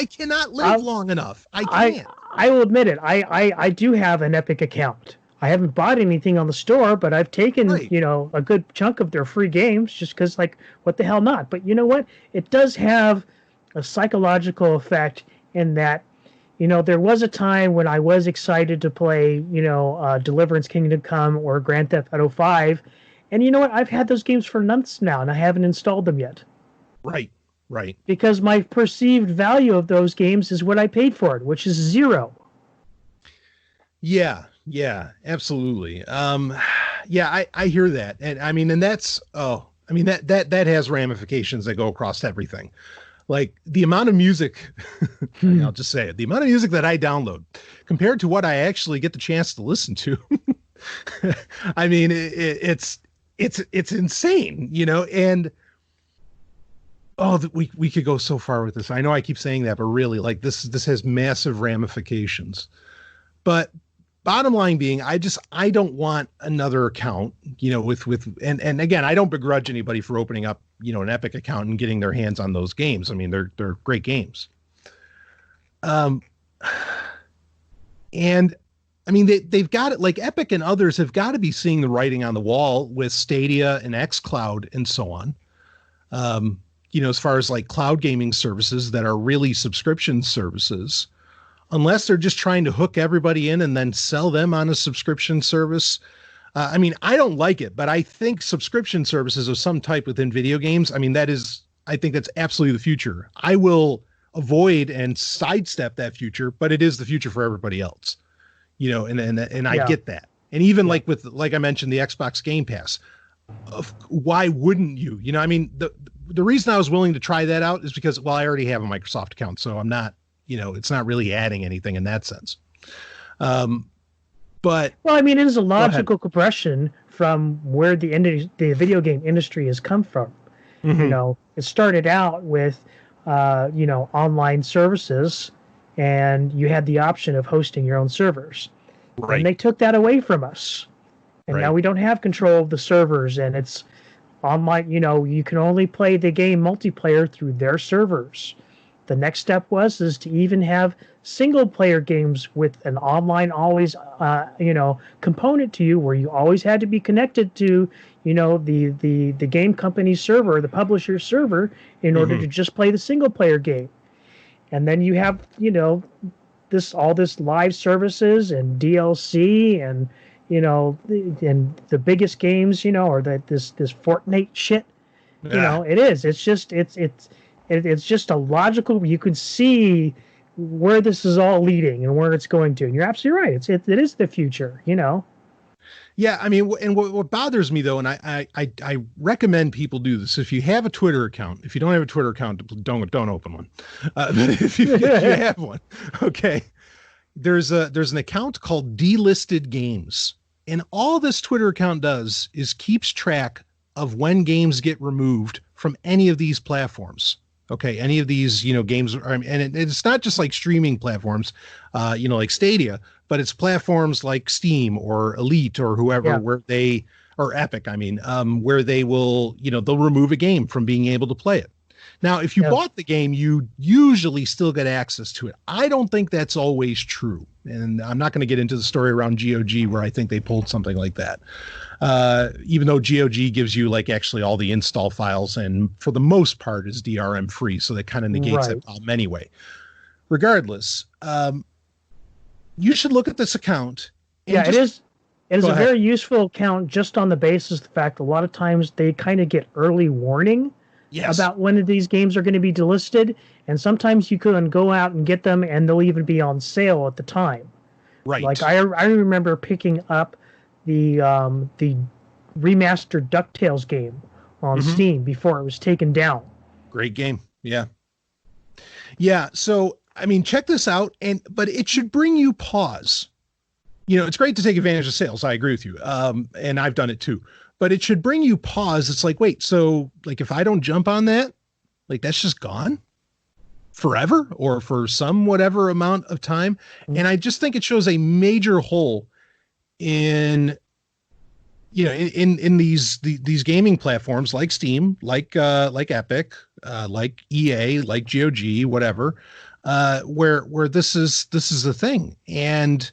[SPEAKER 4] cannot live long enough. I can't.
[SPEAKER 5] I will admit it. I do have an Epic account. I haven't bought anything on the store, but I've taken, a good chunk of their free games just because, what the hell not? But you know what? It does have a psychological effect in that, there was a time when I was excited to play, Deliverance Kingdom Come or Grand Theft Auto 5. And you know what? I've had those games for months now, and I haven't installed them yet.
[SPEAKER 4] Right.
[SPEAKER 5] Because my perceived value of those games is what I paid for it, which is $0.
[SPEAKER 4] Yeah, absolutely. I hear that. And that's, that has ramifications that go across everything. Like the amount of music, I'll just say it, the amount of music that I download compared to what I actually get the chance to listen to. I mean, it's insane, and we could go so far with this. I know I keep saying that, but really, this has massive ramifications. But bottom line being, I don't want another account, and again, I don't begrudge anybody for opening up, an Epic account and getting their hands on those games. I mean, they're great games. And I mean, they've got it, like Epic and others have got to be seeing the writing on the wall with Stadia and xCloud and so on. As far as like cloud gaming services that are really subscription services, unless they're just trying to hook everybody in and then sell them on a subscription service. I don't like it, but I think subscription services of some type within video games, I think that's absolutely the future. I will avoid and sidestep that future, but it is the future for everybody else, and I get that. And even like I mentioned, the Xbox Game Pass, why wouldn't you? The reason I was willing to try that out is because, I already have a Microsoft account, so I'm not, it's not really adding anything in that sense. But
[SPEAKER 5] well, I mean, it is a logical progression from where the video game industry has come from.
[SPEAKER 4] Mm-hmm.
[SPEAKER 5] You know, it started out with, online services, and you had the option of hosting your own servers.
[SPEAKER 4] Right.
[SPEAKER 5] And they took that away from us. And now we don't have control of the servers, and it's online. You know, you can only play the game multiplayer through their servers. The next step is to even have single player games with an online always component to you, where you always had to be connected to the game company's server, the publisher's server, in order to just play the single player game. And then you have all this live services and DLC and and the biggest games or this Fortnite shit. It's just a logical. You can see where this is all leading and where it's going to. And you're absolutely right. It is the future.
[SPEAKER 4] Yeah, I mean, and what bothers me though, and I recommend people do this. If you have a Twitter account, if you don't have a Twitter account, don't open one. But if you have one, okay. There's an account called Delisted Games, and all this Twitter account does is keeps track of when games get removed from any of these platforms. Okay, any of these games, and it's not just like streaming platforms, like Stadia, but it's platforms like Steam or Elite or whoever, where they, or Epic, where they will, they'll remove a game from being able to play it. Now, if you bought the game, you usually still get access to it. I don't think that's always true. And I'm not going to get into the story around GOG where I think they pulled something like that. Even though GOG gives you like actually all the install files and for the most part is DRM free. So that kind of negates that problem anyway. Regardless, you should look at this account.
[SPEAKER 5] It is. It is a very useful account just on the basis of the fact a lot of times they kind of get early warning about when these games are going to be delisted. And sometimes you can go out and get them and they'll even be on sale at the time.
[SPEAKER 4] Right.
[SPEAKER 5] Like I remember picking up the remastered DuckTales game on Steam before it was taken down.
[SPEAKER 4] Great game. Yeah. Yeah. So, check this out. But it should bring you pause. It's great to take advantage of sales. I agree with you. And I've done it too, but it should bring you pause. It's like, wait, so like, if I don't jump on that, like that's just gone forever or for some whatever amount of time. And I just think it shows a major hole in these gaming platforms like Steam, like Epic, like EA, like GOG, whatever, where this is the thing. And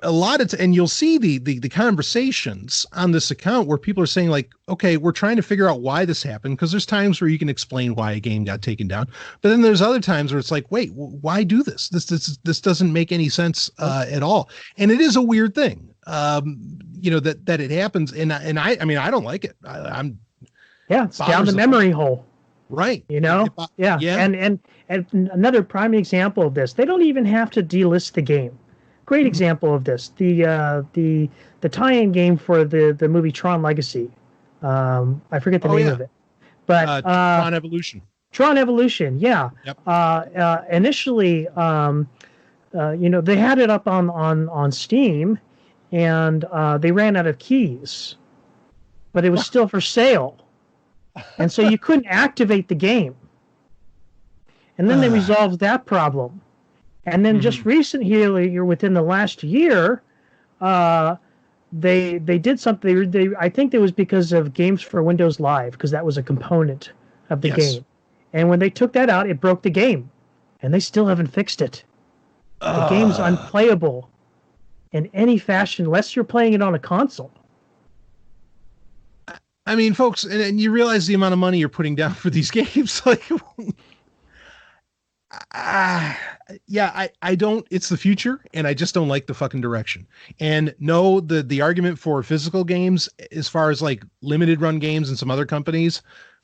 [SPEAKER 4] a lot of and you'll see the conversations on this account where people are saying like, okay, we're trying to figure out why this happened, because there's times where you can explain why a game got taken down, but then there's other times where it's like, wait, why do this? This doesn't make any sense at all, and it is a weird thing, that it happens, and I don't like it.
[SPEAKER 5] It's down the memory hole,
[SPEAKER 4] right?
[SPEAKER 5] And another prime example of this, they don't even have to delist the game. Great example of this, the tie-in game for the movie Tron Legacy. I forget the name of it, but
[SPEAKER 4] Tron Evolution.
[SPEAKER 5] Tron Evolution, yeah. Yep. Initially, they had it up on Steam, and they ran out of keys, but it was still for sale, and so you couldn't activate the game. And then they resolved that problem. And then just recently, within the last year, they did something. I think it was because of Games for Windows Live, because that was a component of the game. And when they took that out, it broke the game, and they still haven't fixed it. The game's unplayable in any fashion, unless you're playing it on a console.
[SPEAKER 4] Folks, and you realize the amount of money you're putting down for these games, like. I don't, it's the future, and I just don't like the fucking direction. And no, the argument for physical games, as far as like limited run games and some other companies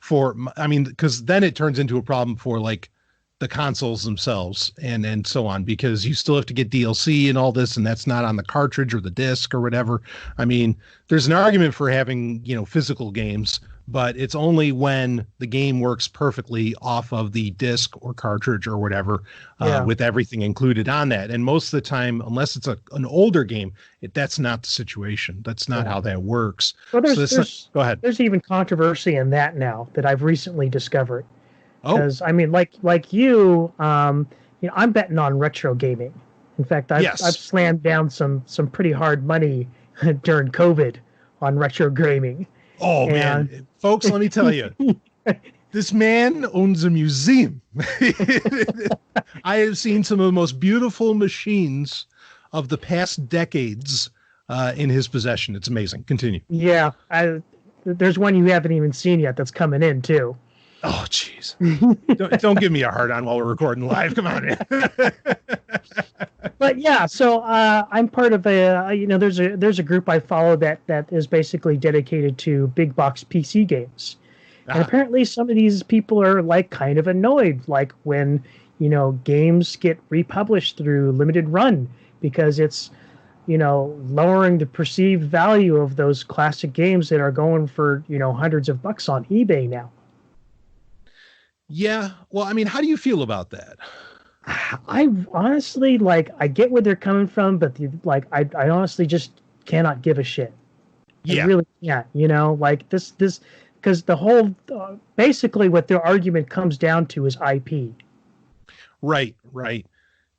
[SPEAKER 4] because then it turns into a problem for like, the consoles themselves and so on, because you still have to get DLC and all this, and that's not on the cartridge or the disc or whatever. I mean, there's an argument for having, physical games, but it's only when the game works perfectly off of the disc or cartridge or whatever, with everything included on that. And most of the time, unless it's an older game, that's not the situation. That's not how that works.
[SPEAKER 5] Well,
[SPEAKER 4] go ahead.
[SPEAKER 5] There's even controversy in that now that I've recently discovered. Because I mean, like you, I'm betting on retro gaming. In fact, I've slammed down some pretty hard money during COVID on retro gaming.
[SPEAKER 4] Oh, man. Folks, let me tell you, this man owns a museum. I have seen some of the most beautiful machines of the past decades in his possession. It's amazing. Continue.
[SPEAKER 5] Yeah. There's one you haven't even seen yet that's coming in, too.
[SPEAKER 4] Oh, jeez. don't give me a hard on while we're recording live. Come on, man.
[SPEAKER 5] But yeah, so I'm part of there's a group I follow that is basically dedicated to big box PC games. And apparently some of these people are like kind of annoyed, like when, games get republished through limited run, because it's, lowering the perceived value of those classic games that are going for, hundreds of bucks on eBay now.
[SPEAKER 4] Yeah. Well, I mean, how do you feel about that?
[SPEAKER 5] I honestly, I get where they're coming from, but I honestly just cannot give a shit.
[SPEAKER 4] Yeah.
[SPEAKER 5] I really can't, this, because the whole, basically what their argument comes down to is IP.
[SPEAKER 4] Right.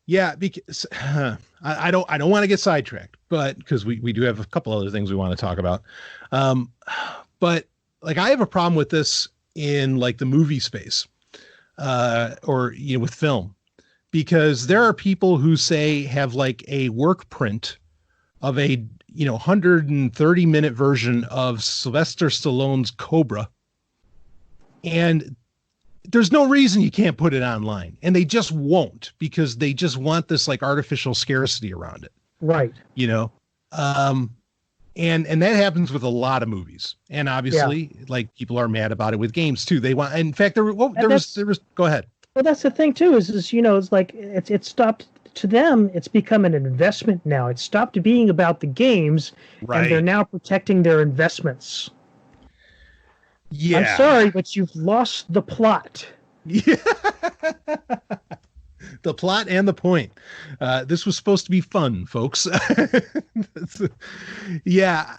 [SPEAKER 4] Yeah. Because I don't want to get sidetracked, but because we do have a couple other things we want to talk about. But I have a problem with this in the movie space, or, with film, because there are people who have a work print of a, 130-minute version of Sylvester Stallone's Cobra. And there's no reason you can't put it online, and they just won't, because they just want this artificial scarcity around it.
[SPEAKER 5] Right.
[SPEAKER 4] And that happens with a lot of movies, and obviously, people are mad about it with games too. They want, in fact, there was. Go ahead.
[SPEAKER 5] Well, that's the thing too. Is it's stopped to them. It's become an investment now. It's stopped being about the games, and they're now protecting their investments. Yeah. I'm sorry, but you've lost the plot.
[SPEAKER 4] Yeah. The plot and the point. This was supposed to be fun, folks. Yeah.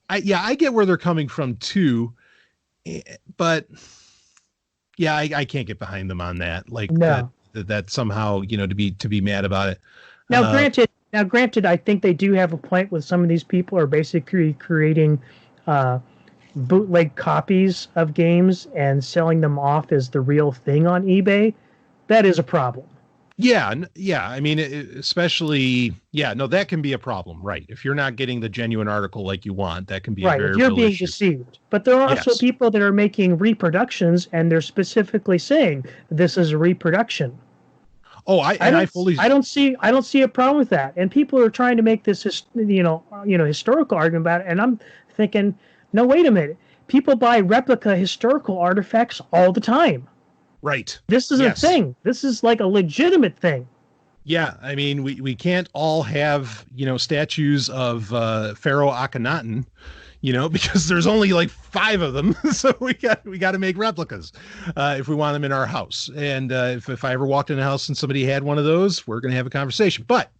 [SPEAKER 4] I get where they're coming from too, but yeah, I can't get behind them on that. That somehow, to be mad about it.
[SPEAKER 5] Now, granted, I think they do have a point with some of these people are basically creating bootleg copies of games and selling them off as the real thing on eBay. That is a problem.
[SPEAKER 4] Yeah. I mean, especially, that can be a problem, right? If you're not getting the genuine article like you want, that can be a very
[SPEAKER 5] if you're
[SPEAKER 4] real
[SPEAKER 5] being
[SPEAKER 4] issue.
[SPEAKER 5] Deceived. But there are also people that are making reproductions, and they're specifically saying this is a reproduction.
[SPEAKER 4] Oh, I
[SPEAKER 5] don't see a problem with that. And people are trying to make this, historical argument about it, and I'm thinking, no, wait a minute. People buy replica historical artifacts all the time.
[SPEAKER 4] Right.
[SPEAKER 5] This is a thing. This is a legitimate thing.
[SPEAKER 4] Yeah. I mean, we can't all have, statues of Pharaoh Akhenaten, because there's only 5 of them. So we got to make replicas if we want them in our house. And if I ever walked in a house and somebody had one of those, we're going to have a conversation. But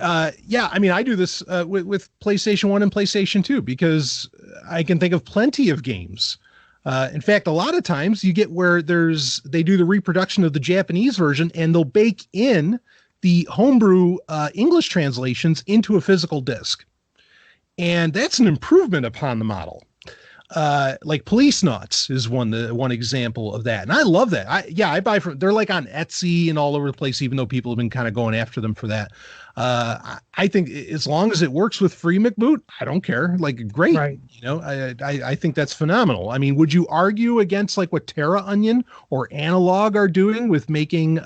[SPEAKER 4] I mean, I do this with PlayStation 1 and PlayStation 2, because I can think of plenty of games. In fact, a lot of times you get where they do the reproduction of the Japanese version, and they'll bake in the homebrew English translations into a physical disc. And that's an improvement upon the model. Police Knots is one example of that. And I love that. I buy from, they're on Etsy and all over the place, even though people have been kind of going after them for that. I think as long as it works with Free McBoot, I don't care. Great. Right. I think that's phenomenal. I mean, would you argue against what Terra Onion or Analog are doing with making,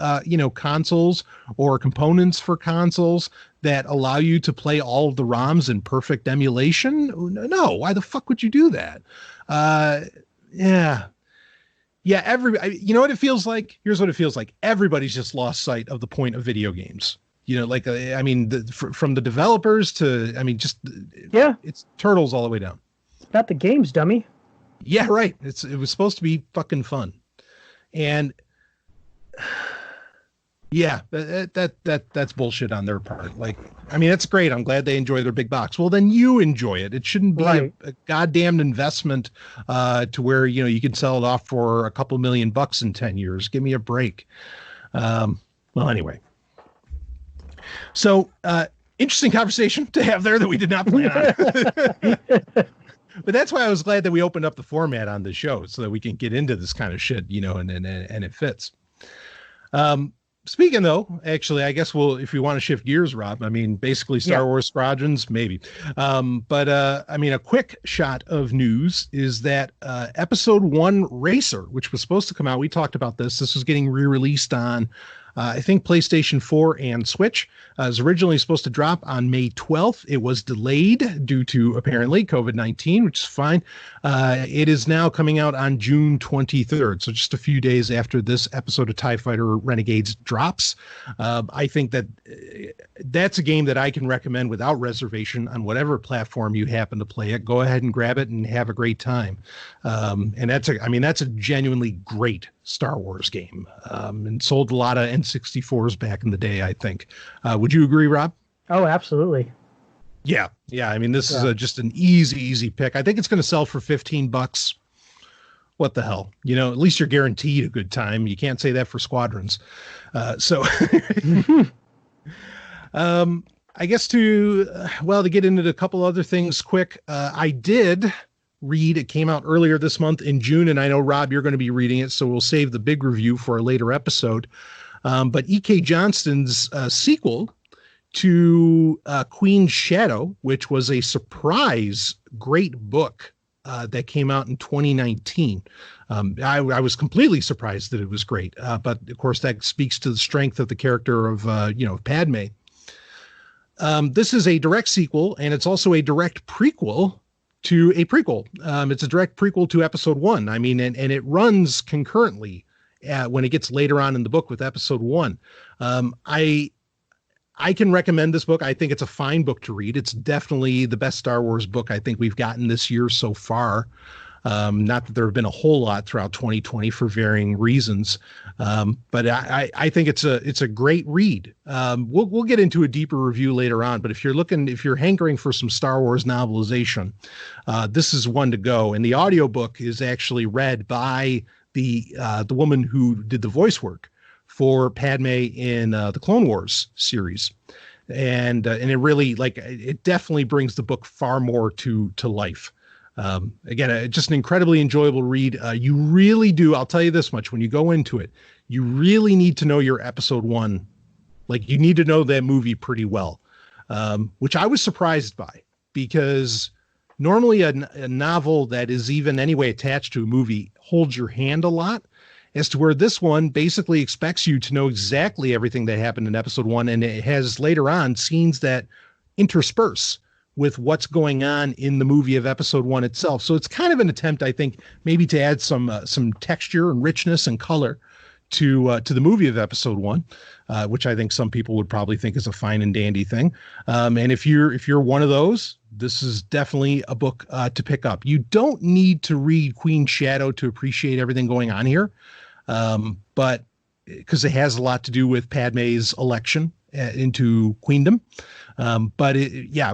[SPEAKER 4] consoles or components for consoles that allow you to play all of the ROMs in perfect emulation? No. Why the fuck would you do that? Yeah. Yeah, you know what it feels like? Here's what it feels like. Everybody's just lost sight of the point of video games. You know, like, I mean, from the developers to, I mean, just,
[SPEAKER 5] Yeah.
[SPEAKER 4] it's turtles all the way down.
[SPEAKER 5] Not the games, dummy.
[SPEAKER 4] Yeah, right. It was supposed to be fucking fun. And yeah, that's bullshit on their part. Like, I mean, that's great. I'm glad they enjoy their big box. Well, then you enjoy it. It shouldn't be a goddamn investment to where, you know, you can sell it off for a couple $1 million in 10 years. Give me a break. Well, anyway. So, interesting conversation to have there that we did not plan on. But that's why I was glad that we opened up the format on the show so that we can get into this kind of shit, you know, and it fits. Speaking though, actually, I guess if you want to shift gears, Rob, I mean, basically Star Wars Squadrons, maybe. But I mean, a quick shot of news is that episode 1 Racer, which was supposed to come out, we talked about this. This was getting re-released on, I think, PlayStation 4 and Switch. It was originally supposed to drop on May 12th. It was delayed due to, apparently, COVID-19, which is fine. It is now coming out on June 23rd, so just a few days after this episode of TIE Fighter Renegades drops. I think that's a game that I can recommend without reservation on whatever platform you happen to play it. Go ahead and grab it and have a great time. And that's a genuinely great Star Wars game, and sold a lot of N64s back in the day, I think. Would you agree, Rob?
[SPEAKER 5] Oh, absolutely.
[SPEAKER 4] Yeah. I mean, this is just an easy pick. I think it's going to sell for $15. What the hell? You know, at least you're guaranteed a good time. You can't say that for Squadrons. I guess to get into a couple other things quick. I did read, it came out earlier this month in June, and I know, Rob, you're going to be reading it, so we'll save the big review for a later episode. But E.K. Johnston's sequel to Queen's Shadow, which was a surprise great book that came out in 2019. I was completely surprised that it was great, but of course that speaks to the strength of the character of Padme. This is a direct sequel, and it's also a direct prequel to a prequel. It's a direct prequel to episode 1. I mean, and it runs concurrently when it gets later on in the book with episode 1. I can recommend this book. I think it's a fine book to read. It's definitely the best Star Wars book I think we've gotten this year so far. Not that there have been a whole lot throughout 2020 for varying reasons. But I think it's a great read. We'll get into a deeper review later on, but if you're hankering for some Star Wars novelization, this is one to go. And the audiobook is actually read by the woman who did the voice work for Padme in the Clone Wars series. And it really, it definitely brings the book far more to life. Again, just an incredibly enjoyable read. You really do. I'll tell you this much. When you go into it, you really need to know your episode 1. Like, you need to know that movie pretty well, which I was surprised by, because normally a novel that is even anyway attached to a movie holds your hand a lot, as to where this one basically expects you to know exactly everything that happened in episode 1. And it has later on scenes that intersperse with what's going on in the movie of episode 1 itself. So it's kind of an attempt, I think, maybe to add some texture and richness and color to the movie of episode 1, which I think some people would probably think is a fine and dandy thing. And if you're one of those, this is definitely a book to pick up. You don't need to read Queen's Shadow to appreciate everything going on here, but because it has a lot to do with Padme's election into queendom. But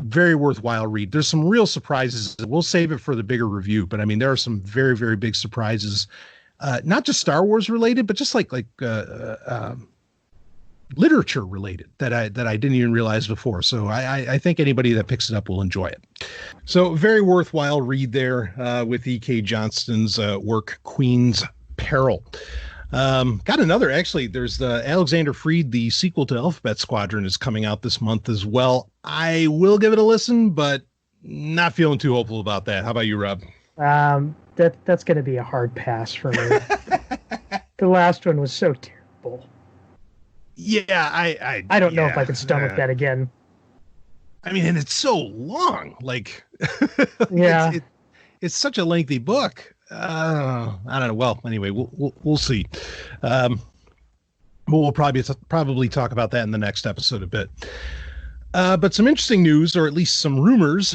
[SPEAKER 4] very worthwhile read. There's some real surprises. We'll save it for the bigger review, but I mean, there are some very, very big surprises, not just Star Wars related, but just like literature related that I didn't even realize before. So I think anybody that picks it up will enjoy it. So very worthwhile read there with E.K. Johnston's work, Queen's Peril. Got another, actually, there's the Alexander Freed, the sequel to Alphabet Squadron, is coming out this month as well. I will give it a listen, but not feeling too hopeful about that. How about you, Rob?
[SPEAKER 5] That's going to be a hard pass for me. The last one was so terrible.
[SPEAKER 4] Yeah,
[SPEAKER 5] I don't know if I could stomach that again.
[SPEAKER 4] I mean, and it's so long. Like,
[SPEAKER 5] yeah,
[SPEAKER 4] it's such a lengthy book. I don't know. Well, anyway, we'll see. We'll probably talk about that in the next episode a bit. But some interesting news, or at least some rumors,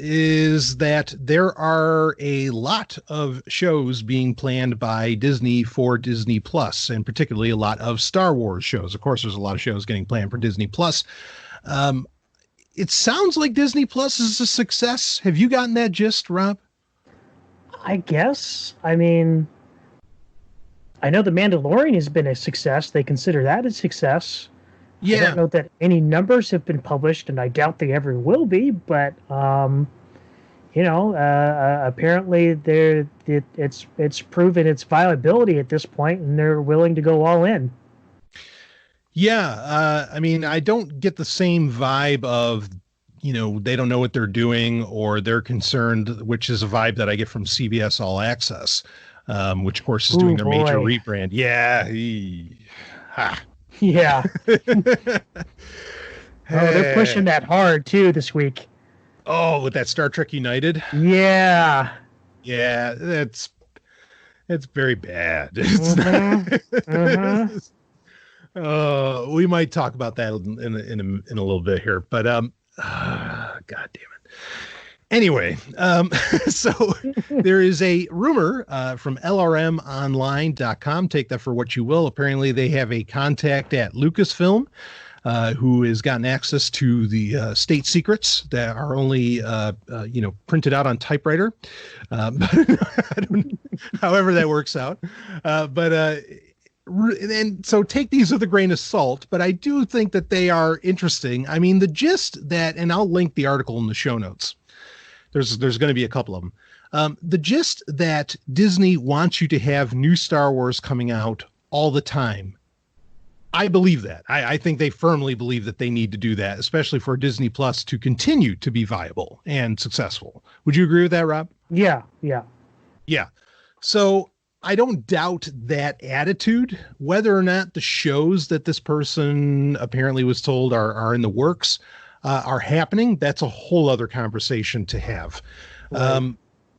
[SPEAKER 4] is that there are a lot of shows being planned by Disney for Disney Plus, and particularly a lot of Star Wars shows. Of course, there's a lot of shows getting planned for Disney Plus. It sounds like Disney Plus is a success. Have you gotten that gist, Rob?
[SPEAKER 5] I guess. I mean, I know The Mandalorian has been a success. They consider that a success.
[SPEAKER 4] Yeah.
[SPEAKER 5] I don't know that any numbers have been published, and I doubt they ever will be. But apparently it's proven its viability at this point, and they're willing to go all in.
[SPEAKER 4] Yeah, I mean, I don't get the same vibe of, they don't know what they're doing or they're concerned, which is a vibe that I get from CBS All Access, which of course is doing their major rebrand. Yeah.
[SPEAKER 5] Yeah. They're pushing that hard too this week.
[SPEAKER 4] Oh, with that Star Trek United?
[SPEAKER 5] Yeah.
[SPEAKER 4] Yeah, it's very bad. It's not. We might talk about that in a little bit here, but God damn it. Anyway, so there is a rumor from LRMonline.com. Take that for what you will. Apparently, they have a contact at Lucasfilm who has gotten access to the state secrets that are only printed out on typewriter. However that works out, and so take these with a grain of salt, but I do think that they are interesting. I mean, the gist that, and I'll link the article in the show notes. There's going to be a couple of them. The gist that Disney wants you to have new Star Wars coming out all the time. I believe that. I think they firmly believe that they need to do that, especially for Disney Plus to continue to be viable and successful. Would you agree with that, Rob?
[SPEAKER 5] Yeah.
[SPEAKER 4] So I don't doubt that attitude. Whether or not the shows that this person apparently was told are in the works are happening, that's a whole other conversation to have. Right.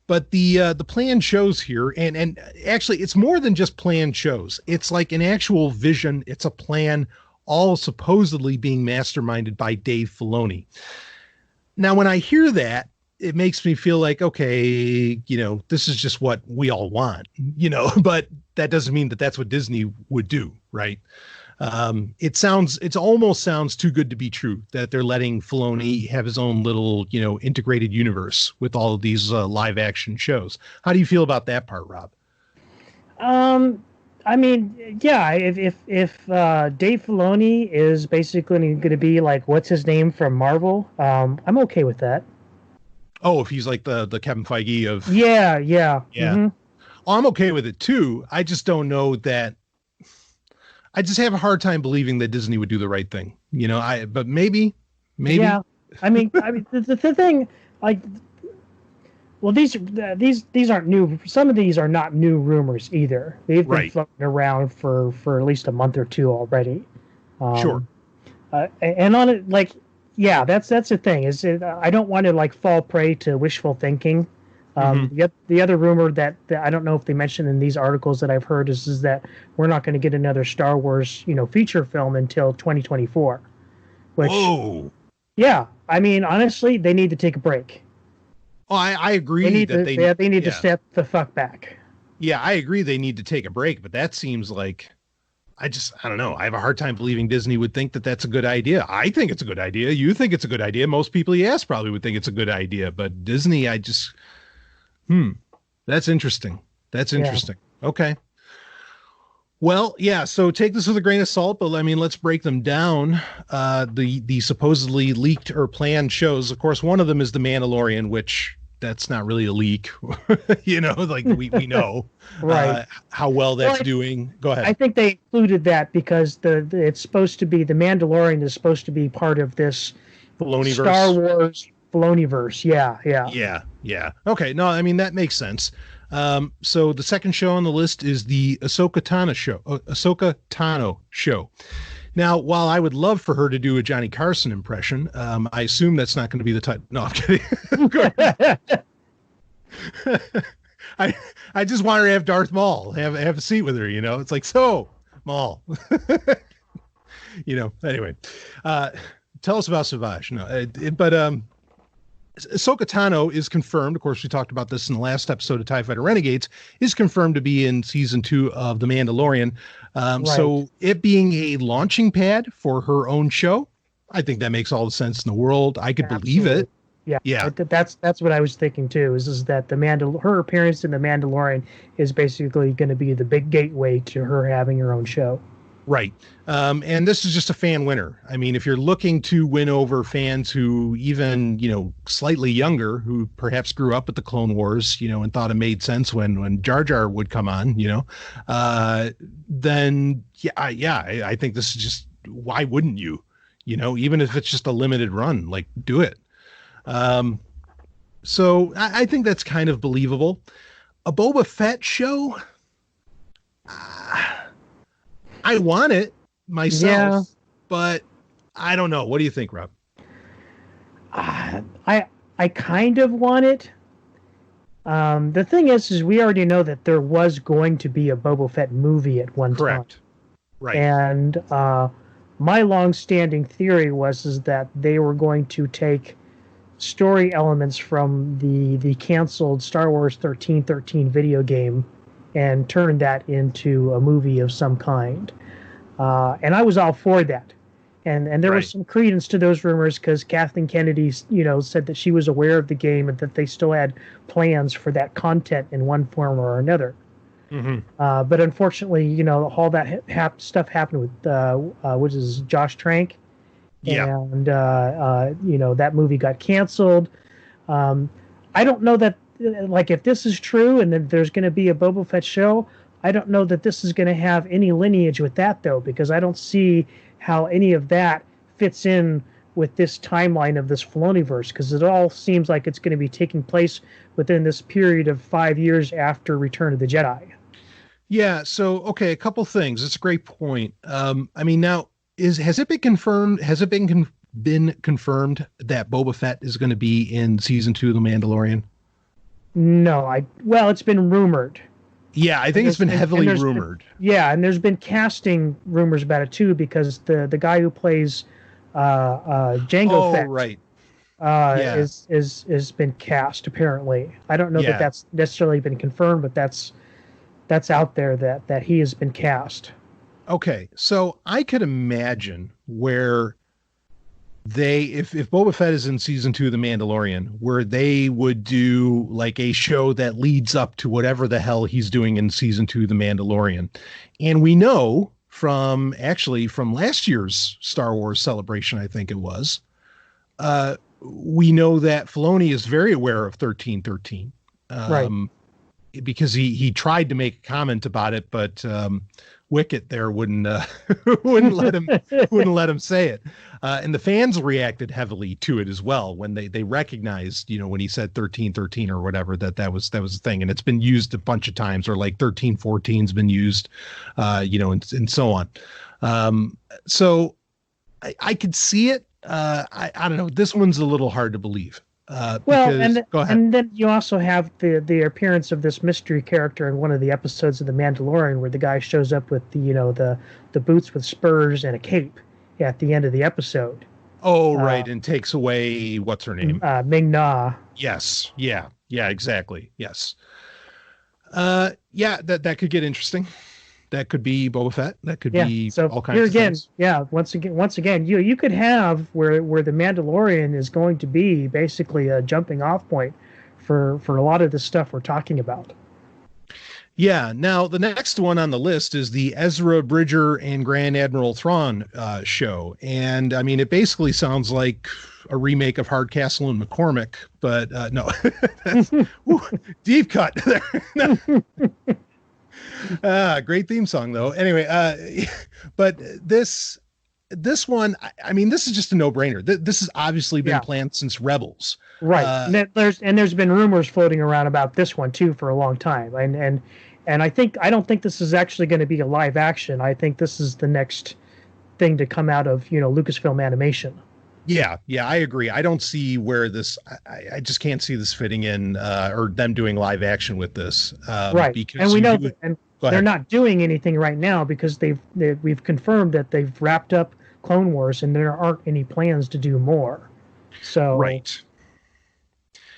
[SPEAKER 4] But the planned shows here, and actually it's more than just planned shows. It's like an actual vision. It's a plan, all supposedly being masterminded by Dave Filoni. Now, when I hear that, it makes me feel like, okay, this is just what we all want, but that doesn't mean that that's what Disney would do. Right. It almost sounds too good to be true that they're letting Filoni have his own little, integrated universe with all of these live action shows. How do you feel about that part, Rob?
[SPEAKER 5] I mean, yeah, if Dave Filoni is basically going to be like, what's his name from Marvel? I'm okay with that.
[SPEAKER 4] Oh, if he's like the Kevin Feige of...
[SPEAKER 5] Yeah.
[SPEAKER 4] Mm-hmm. Oh, I'm okay with it too. I just don't know that... I just have a hard time believing that Disney would do the right thing. But maybe.
[SPEAKER 5] Yeah. I mean, the thing, like, well, these aren't new. Some of these are not new rumors either. They've been floating around for at least a month or two already.
[SPEAKER 4] Sure.
[SPEAKER 5] And on it, like, yeah, that's the thing. I don't want to like fall prey to wishful thinking. The other rumor that I don't know if they mentioned in these articles that I've heard is that we're not going to get another Star Wars, feature film until 2024. Which, whoa. Yeah, I mean, honestly, they need to take a break.
[SPEAKER 4] Oh, I agree.
[SPEAKER 5] They need to step the fuck back.
[SPEAKER 4] Yeah, I agree. They need to take a break, but that seems like, I don't know. I have a hard time believing Disney would think that that's a good idea. I think it's a good idea. You think it's a good idea. Most people you ask probably would think it's a good idea, but Disney, that's interesting. Yeah. Okay. Well, yeah. So take this with a grain of salt, but I mean, let's break them down. The supposedly leaked or planned shows. Of course, one of them is The Mandalorian, which that's not really a leak, like we know
[SPEAKER 5] right.
[SPEAKER 4] How well that's doing. Go ahead.
[SPEAKER 5] I think they included that because it's supposed to be The Mandalorian is supposed to be part of this
[SPEAKER 4] Filoniverse.
[SPEAKER 5] Star Wars Filoniverse.
[SPEAKER 4] Yeah. Okay. No, I mean, that makes sense. So the second show on the list is the Ahsoka Tano show. Now, while I would love for her to do a Johnny Carson impression, I assume that's not going to be the type. No, I'm kidding. I just want her to have Darth Maul, have a seat with her, you know. It's like, so Maul. You know, anyway. Tell us about Savage. No, but Ahsoka Tano is confirmed. Of course, we talked about this in the last episode of TIE Fighter Renegades, is confirmed to be in season 2 of The Mandalorian. Right. So it being a launching pad for her own show, I think that makes all the sense in the world. I could believe it.
[SPEAKER 5] Yeah. That's what I was thinking too, is that her appearance in The Mandalorian is basically going to be the big gateway to her having her own show.
[SPEAKER 4] Right. And this is just a fan winner. I mean, if you're looking to win over fans who even, you know, slightly younger, who perhaps grew up with the Clone Wars, you know, and thought it made sense when Jar Jar would come on, you know, then I think this is just, why wouldn't you? You know, even if it's just a limited run, like, do it. So I think that's kind of believable. A Boba Fett show, I want it myself, but I don't know. What do you think, Rob?
[SPEAKER 5] I kind of want it. The thing is we already know that there was going to be a Boba Fett movie at one time.
[SPEAKER 4] Correct. Right.
[SPEAKER 5] And my long-standing theory was that they were going to take story elements from the canceled Star Wars 1313 video game and turn that into a movie of some kind. And I was all for that. And there was some credence to those rumors because Kathleen Kennedy, you know, said that she was aware of the game and that they still had plans for that content in one form or another. Mm-hmm. But unfortunately, you know, all that stuff happened with, which is Josh Trank. Yeah. And, you know, that movie got canceled. I don't know that, like, if this is true and then there's going to be a Boba Fett show, I don't know that this is going to have any lineage with that, though, because I don't see how any of that fits in with this timeline of this Filoniverse, because it all seems like it's going to be taking place within this period of 5 years after Return of the Jedi.
[SPEAKER 4] Yeah, so, okay, a couple things. It's a great point. I mean, now, has it been confirmed? Has it been confirmed that Boba Fett is going to be in season 2 of The Mandalorian?
[SPEAKER 5] No, it's been rumored.
[SPEAKER 4] Yeah, I think it's been heavily rumored.
[SPEAKER 5] And there's been casting rumors about it too, because the guy who plays Jango Fett,
[SPEAKER 4] right,
[SPEAKER 5] is been cast apparently. I don't know that that's necessarily been confirmed, but that's out there that he has been cast.
[SPEAKER 4] Okay, so I could imagine where if Boba Fett is in season 2 of The Mandalorian, where they would do like a show that leads up to whatever the hell he's doing in season 2 of The Mandalorian. And we know from last year's Star Wars Celebration, I think it was, we know that Filoni is very aware of 1313. Right. Because he tried to make a comment about it, but Wicket there wouldn't let him say it, and the fans reacted heavily to it as well when they recognized, you know, when he said 1313 or whatever, that was the thing, and it's been used a bunch of times, or like 1314's been used, you know, and so on. So I could see it. I don't know. This one's a little hard to believe.
[SPEAKER 5] And then you also have the appearance of this mystery character in one of the episodes of The Mandalorian, where the guy shows up with the boots with spurs and a cape at the end of the episode.
[SPEAKER 4] Oh, right, and takes away what's her name?
[SPEAKER 5] Ming Na.
[SPEAKER 4] Yes, yeah, exactly, yes. That could get interesting. That could be Boba Fett. That could be all kinds of things. Yeah,
[SPEAKER 5] once again, you could have where the Mandalorian is going to be basically a jumping off point for a lot of the stuff we're talking about.
[SPEAKER 4] Yeah. Now, the next one on the list is the Ezra Bridger and Grand Admiral Thrawn show. And, I mean, it basically sounds like a remake of Hardcastle and McCormick, but no. That's, deep cut there. Great theme song though. Anyway, but this one, I mean, this is just a no-brainer. This has obviously been planned since Rebels,
[SPEAKER 5] right? There's been rumors floating around about this one too for a long time, and I don't think this is actually going to be a live action. I think this is the next thing to come out of, you know, Lucasfilm Animation.
[SPEAKER 4] Yeah, I agree. I don't see where this. I just can't see this fitting in, or them doing live action with this.
[SPEAKER 5] Right,
[SPEAKER 4] Because
[SPEAKER 5] and we know,
[SPEAKER 4] go
[SPEAKER 5] they're
[SPEAKER 4] ahead.
[SPEAKER 5] not doing anything right now because we've confirmed that they've wrapped up Clone Wars, and there aren't any plans to do more. So
[SPEAKER 4] Right.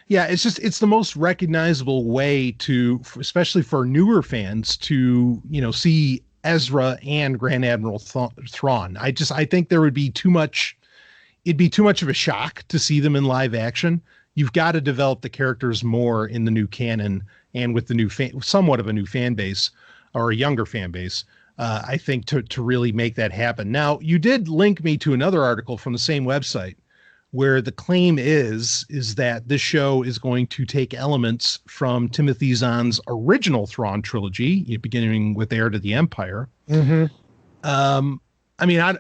[SPEAKER 4] Yeah, it's the most recognizable way to, especially for newer fans, to see Ezra and Grand Admiral Thrawn. I think there would be too much. It'd be too much of a shock to see them in live action. You've got to develop the characters more in the new canon and with the new somewhat of a new fan base or a younger fan base. I think to really make that happen. Now, you did link me to another article from the same website where the claim is that this show is going to take elements from Timothy Zahn's original Thrawn trilogy, beginning with Heir to the Empire.
[SPEAKER 5] Mm-hmm.
[SPEAKER 4] I mean,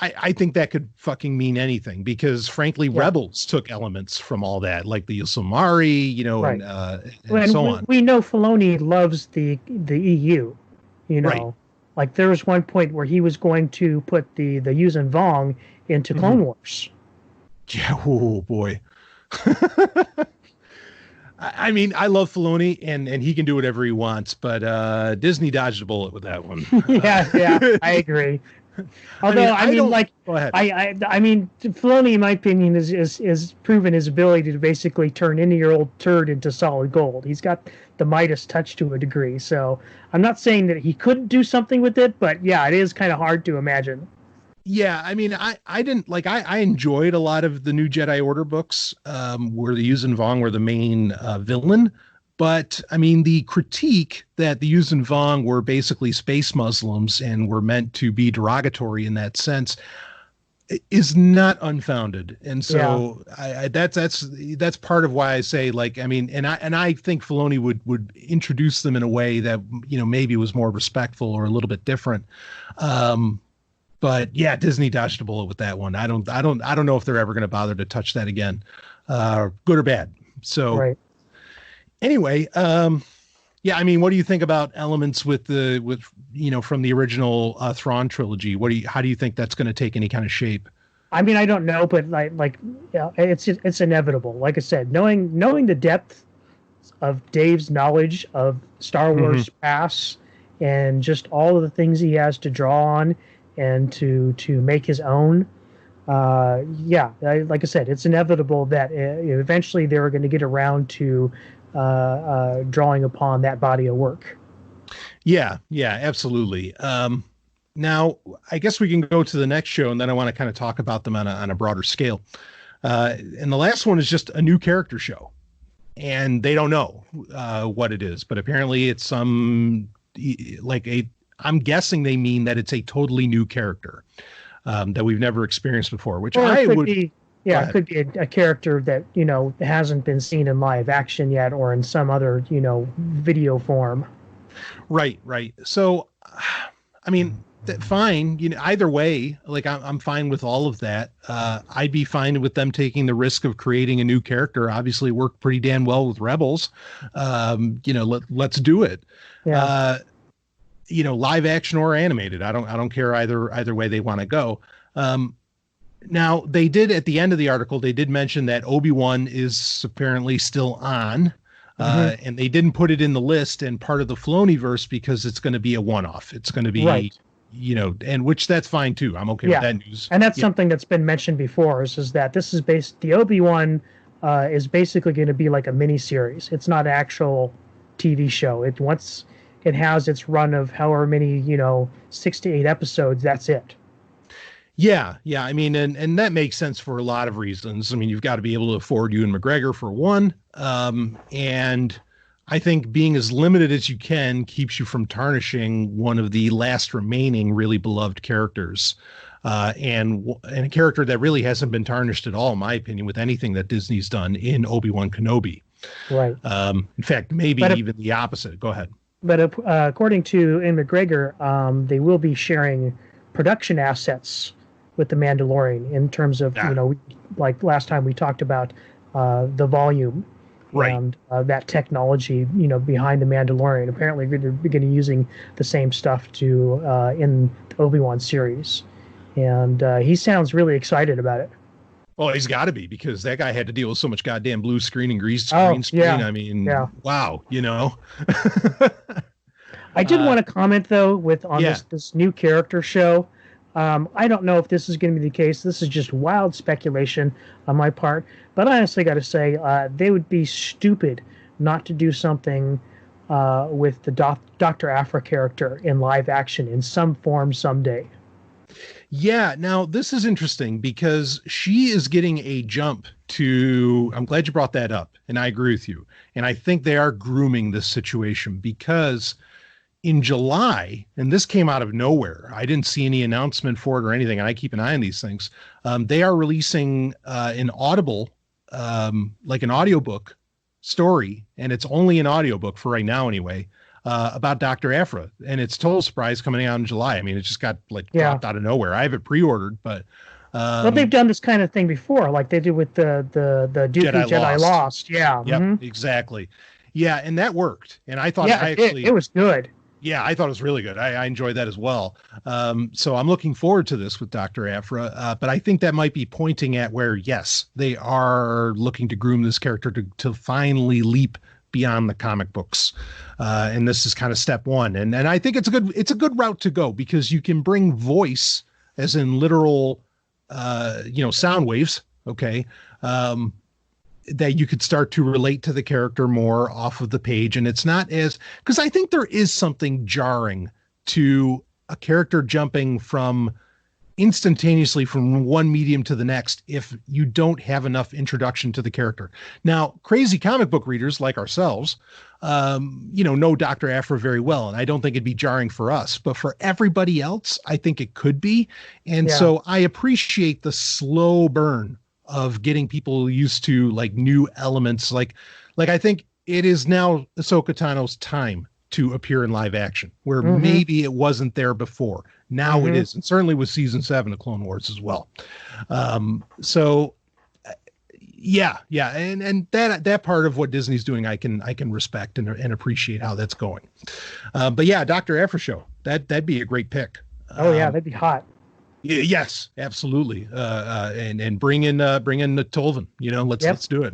[SPEAKER 4] I think that could fucking mean anything because, frankly, Rebels took elements from all that, like the Yusumari,
[SPEAKER 5] Right.
[SPEAKER 4] and so on.
[SPEAKER 5] We know Filoni loves the EU,
[SPEAKER 4] Right.
[SPEAKER 5] Like there was one point where he was going to put the Yuuzhan Vong into Clone Wars.
[SPEAKER 4] Yeah, oh boy. I mean, I love Filoni, and he can do whatever he wants, but Disney dodged a bullet with that one.
[SPEAKER 5] yeah, I agree. Although
[SPEAKER 4] go ahead.
[SPEAKER 5] I mean, Filoni, in my opinion, is proven his ability to basically turn any old turd into solid gold. He's got the Midas touch to a degree. So I'm not saying that he couldn't do something with it, but yeah, it is kind of hard to imagine.
[SPEAKER 4] Yeah, I mean, I didn't like. I enjoyed a lot of the new Jedi Order books, where the Yuuzhan Vong were the main villain. But I mean, the critique that the Yuuzhan Vong were basically space Muslims and were meant to be derogatory in that sense is not unfounded. And so that's part of why I say, like, I mean, and I think Filoni would introduce them in a way that maybe was more respectful or a little bit different. But yeah, Disney dodged a bullet with that one. I don't know if they're ever going to bother to touch that again, good or bad. So
[SPEAKER 5] Right.
[SPEAKER 4] Anyway, yeah, I mean, what do you think about elements with from the original Thrawn trilogy? How do you think that's going to take any kind of shape?
[SPEAKER 5] I mean, I don't know, but it's inevitable. Like I said, knowing the depth of Dave's knowledge of Star Wars past and just all of the things he has to draw on and to make his own. Like I said, it's inevitable that eventually they were going to get around to drawing upon that body of work.
[SPEAKER 4] Yeah, absolutely. Now, I guess we can go to the next show, and then I want to kind of talk about them on a broader scale. And the last one is just a new character show, and they don't know what it is, but apparently it's I'm guessing they mean that it's a totally new character that we've never experienced before, which it could be
[SPEAKER 5] a character that, hasn't been seen in live action yet or in some other, video form.
[SPEAKER 4] Right. So, I mean, fine. Either way, like I'm fine with all of that. I'd be fine with them taking the risk of creating a new character. Obviously worked pretty damn well with Rebels. Let's do it.
[SPEAKER 5] Yeah.
[SPEAKER 4] Live action or animated. I don't care either way they want to go. Now they did at the end of the article, they did mention that Obi-Wan is apparently still on, and they didn't put it in the list and part of the Filoniverse because it's going to be a one-off. It's going to be,
[SPEAKER 5] right.
[SPEAKER 4] And which that's fine too. I'm okay with that news.
[SPEAKER 5] And that's something that's been mentioned before is that this is the Obi-Wan is basically going to be like a mini series. It's not an actual TV show. Once it has its run of however many, 6 to 8 episodes, that's it.
[SPEAKER 4] Yeah. I mean, and that makes sense for a lot of reasons. I mean, you've got to be able to afford Ewan McGregor for one. And I think being as limited as you can keeps you from tarnishing one of the last remaining really beloved characters. And a character that really hasn't been tarnished at all, in my opinion, with anything that Disney's done in Obi-Wan Kenobi.
[SPEAKER 5] Right.
[SPEAKER 4] In fact, maybe even the opposite. Go ahead.
[SPEAKER 5] But according to Ewan McGregor, they will be sharing production assets with The Mandalorian in terms of, like last time we talked about the volume and that technology, behind The Mandalorian. Apparently they're beginning using the same stuff in the Obi-Wan series. And he sounds really excited about it.
[SPEAKER 4] Oh, he's got to be, because that guy had to deal with so much goddamn blue screen and green
[SPEAKER 5] Oh,
[SPEAKER 4] screen.
[SPEAKER 5] yeah.
[SPEAKER 4] I mean,
[SPEAKER 5] Yeah.
[SPEAKER 4] wow, you know.
[SPEAKER 5] I did want to comment though on
[SPEAKER 4] yeah.
[SPEAKER 5] this new character show. I don't know if this is going to be the case. This is just wild speculation on my part, but I honestly got to say, they would be stupid not to do something with the Dr. Aphra character in live action in some form someday.
[SPEAKER 4] Yeah, now this is interesting because she is getting a jump to, I'm glad you brought that up, and I agree with you. And I think they are grooming this situation because in July, and this came out of nowhere, I didn't see any announcement for it or anything, and I keep an eye on these things. They are releasing an Audible, like an audiobook story, and it's only an audiobook for right now anyway, about Dr. Aphra, and it's total surprise coming out in July. I mean, it just got dropped out of nowhere. I have it pre-ordered, but
[SPEAKER 5] well, they've done this kind of thing before, like they did with the Dooku Jedi Lost. Yeah.
[SPEAKER 4] Yep, exactly. Yeah, and that worked. And I thought
[SPEAKER 5] it was good.
[SPEAKER 4] Yeah, I thought it was really good. I enjoyed that as well. So I'm looking forward to this with Dr. Aphra, but I think that might be pointing at where, yes, they are looking to groom this character to finally leap beyond the comic books. And this is kind of step one. And I think it's a good route to go, because you can bring voice, as in literal, sound waves. Okay. That you could start to relate to the character more off of the page. And it's not because I think there is something jarring to a character jumping from instantaneously from one medium to the next if you don't have enough introduction to the character. Now, crazy comic book readers like ourselves, know Dr. Aphra very well, and I don't think it'd be jarring for us, but for everybody else, I think it could be. And so I appreciate the slow burn of getting people used to like new elements. Like I think it is now Ahsoka Tano's time to appear in live action, where maybe it wasn't there before. Now it is, and certainly with season 7 of Clone Wars as well. And that part of what Disney's doing, I can respect and appreciate how that's going. But yeah, Dr. Aphra show, that'd be a great pick.
[SPEAKER 5] Oh yeah, that'd be hot.
[SPEAKER 4] Yes, absolutely. And bring in the Tolvan, let's do it.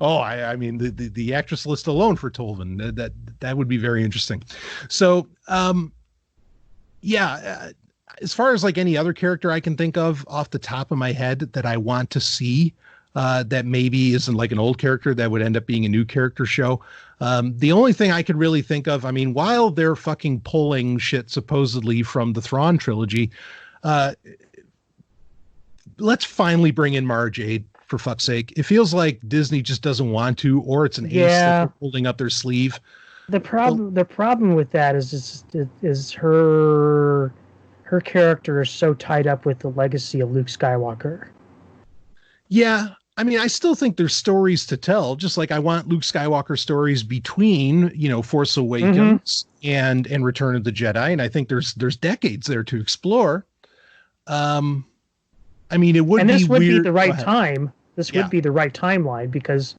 [SPEAKER 4] Oh, I mean, the actress list alone for Tolvan, that would be very interesting. So, as far as like any other character I can think of off the top of my head that I want to see, that maybe isn't like an old character that would end up being a new character show. The only thing I could really think of, I mean, while they're fucking pulling shit supposedly from the Thrawn trilogy, let's finally bring in Mara Jade, for fuck's sake. It feels like Disney just doesn't want to, or it's an ace that they're holding up their sleeve.
[SPEAKER 5] The problem with that is her character is so tied up with the legacy of Luke Skywalker.
[SPEAKER 4] Yeah. I mean, I still think there's stories to tell, just like I want Luke Skywalker stories between, Force Awakens and Return of the Jedi. And I think there's decades there to explore. I mean, it would be weird. And
[SPEAKER 5] this would be the right time. This would be the right timeline, because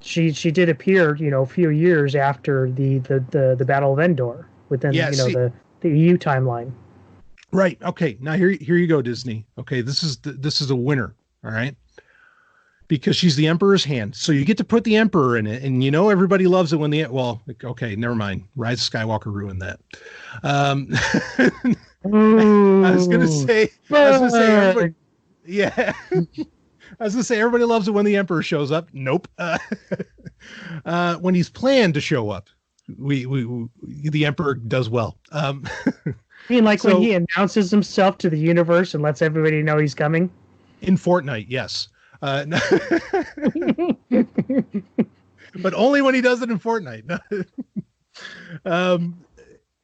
[SPEAKER 5] she did appear, a few years after the Battle of Endor within, the EU timeline.
[SPEAKER 4] Right. Okay. Now here you go, Disney. Okay. This is a winner. All right. Because she's the Emperor's hand. So you get to put the Emperor in it, and everybody loves it when okay, never mind. Rise of Skywalker ruined that. I was gonna say everybody, yeah. I was gonna say everybody loves it when the Emperor shows up. Nope. When he's planned to show up, the Emperor does well.
[SPEAKER 5] You mean like when he announces himself to the universe and lets everybody know he's coming?
[SPEAKER 4] In Fortnite, yes. But only when he does it in Fortnite.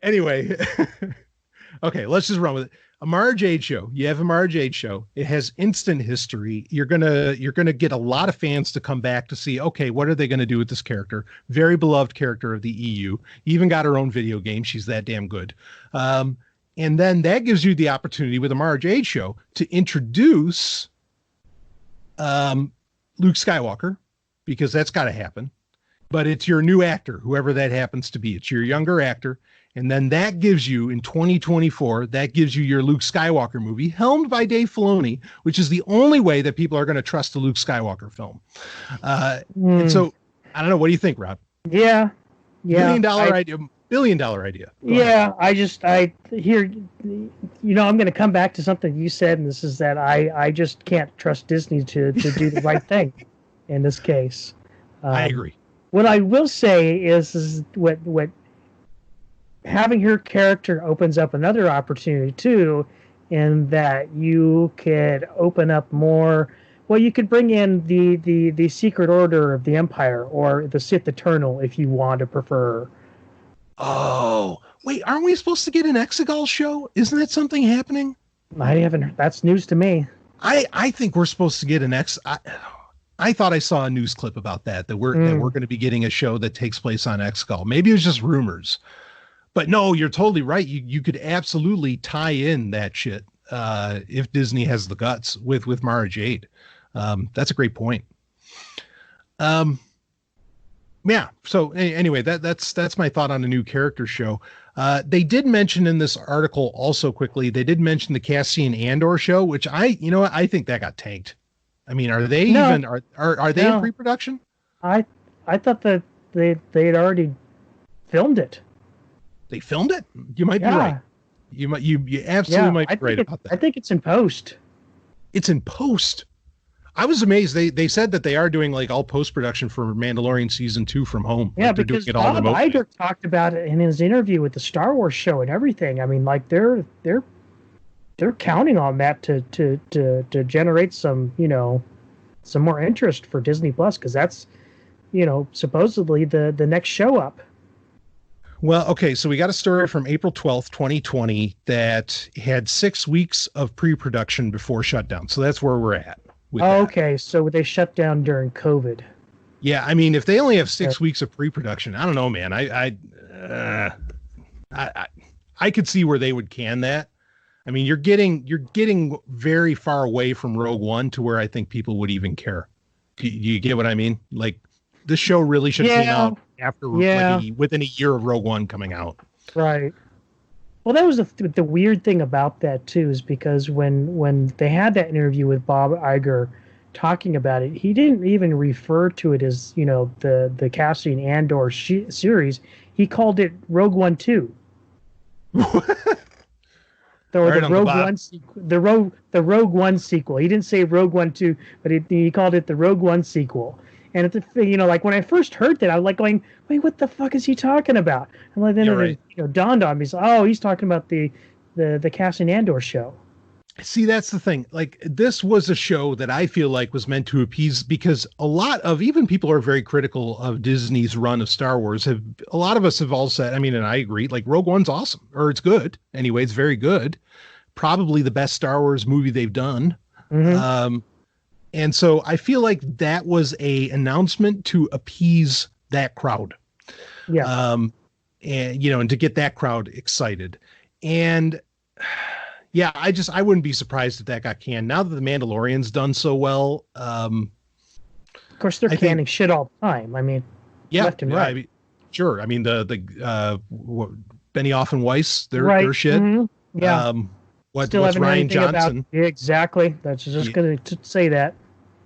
[SPEAKER 4] Anyway, okay, let's just run with it. A Mara Jade show. You have a Mara Jade show. It has instant history. You're gonna get a lot of fans to come back to see, okay, what are they gonna do with this character? Very beloved character of the EU. Even got her own video game. She's that damn good. And then that gives you the opportunity with a Mara Jade show to introduce Luke Skywalker, because that's got to happen. But it's your new actor, whoever that happens to be. It's your younger actor, And then that gives you, in 2024, that gives you your Luke Skywalker movie, helmed by Dave Filoni, which is the only way that people are going to trust a Luke Skywalker film. And so, I don't know. What do you think, Rob?
[SPEAKER 5] Yeah.
[SPEAKER 4] Idea. $1 billion idea.
[SPEAKER 5] I hear, I'm going to come back to something you said, and this is that I just can't trust Disney to do the right thing in this case.
[SPEAKER 4] I agree.
[SPEAKER 5] What I will say is what having her character opens up another opportunity too, in that you could open up more. Well, you could bring in the Secret Order of the Empire or the Sith Eternal if you want to prefer.
[SPEAKER 4] Oh, wait, aren't we supposed to get an Exegol show? Isn't that something happening?
[SPEAKER 5] I haven't. That's news to me.
[SPEAKER 4] I think we're supposed to get an I thought I saw a news clip about that we're going to be getting a show that takes place on Exegol. Maybe it was just rumors. But no, you're totally right. You could absolutely tie in that shit if Disney has the guts with Mara Jade. That's a great point. Yeah. So anyway, that's my thought on a new character show. They did mention in this article also quickly. They did mention the Cassian Andor show, which I think that got tanked. I mean, are they in pre-production?
[SPEAKER 5] I thought that they had already filmed it.
[SPEAKER 4] They filmed it? You might be right. You absolutely might be right about that.
[SPEAKER 5] I think it's in post.
[SPEAKER 4] It's in post. I was amazed. They said that they are doing like all post-production for Mandalorian season 2 from home.
[SPEAKER 5] Yeah,
[SPEAKER 4] like
[SPEAKER 5] because Bob Iger talked about it in his interview with the Star Wars show and everything. I mean, like they're counting on that to generate some more interest for Disney Plus, because that's supposedly the next show up.
[SPEAKER 4] Well, okay, so we got a story from April 12th, 2020 that had 6 weeks of pre-production before shutdown. So that's where we're at.
[SPEAKER 5] Okay, so they shut down during COVID.
[SPEAKER 4] Yeah, I mean, if they only have 6 weeks of pre-production, I don't know, man. I could see where they would can that. I mean, you're getting very far away from Rogue One to where I think people would even care. Do you get what I mean? Like, this show really should have came out after within a year of Rogue One coming out.
[SPEAKER 5] Right. Well, that was the weird thing about that too, is because when they had that interview with Bob Iger talking about it, he didn't even refer to it as the Cassian Andor series. He called it Rogue One 2. The Rogue One sequel. He didn't say Rogue One 2, but he called it the Rogue One sequel. And like when I first heard that, I was like going, "Wait, what the fuck is he talking about?" And like then it dawned on me, he's talking about the Cassian Andor show.
[SPEAKER 4] See, that's the thing. Like, this was a show that I feel like was meant to appease, because a lot of even people who are very critical of Disney's run of Star Wars a lot of us have all said, I mean, and I agree, like Rogue One's awesome, or it's good. Anyway, it's very good. Probably the best Star Wars movie they've done. Mm-hmm. And so I feel like that was a announcement to appease that crowd. Yeah. And to get that crowd excited. And yeah, I wouldn't be surprised if that got canned. Now that The Mandalorian's done so well. Of
[SPEAKER 5] course, they're canning shit all the time. I mean, left and right.
[SPEAKER 4] I mean, sure. I mean, the Benioff and Weiss, their shit.
[SPEAKER 5] Mm-hmm. Yeah.
[SPEAKER 4] What's Ryan Johnson?
[SPEAKER 5] Exactly. That's just going to say that.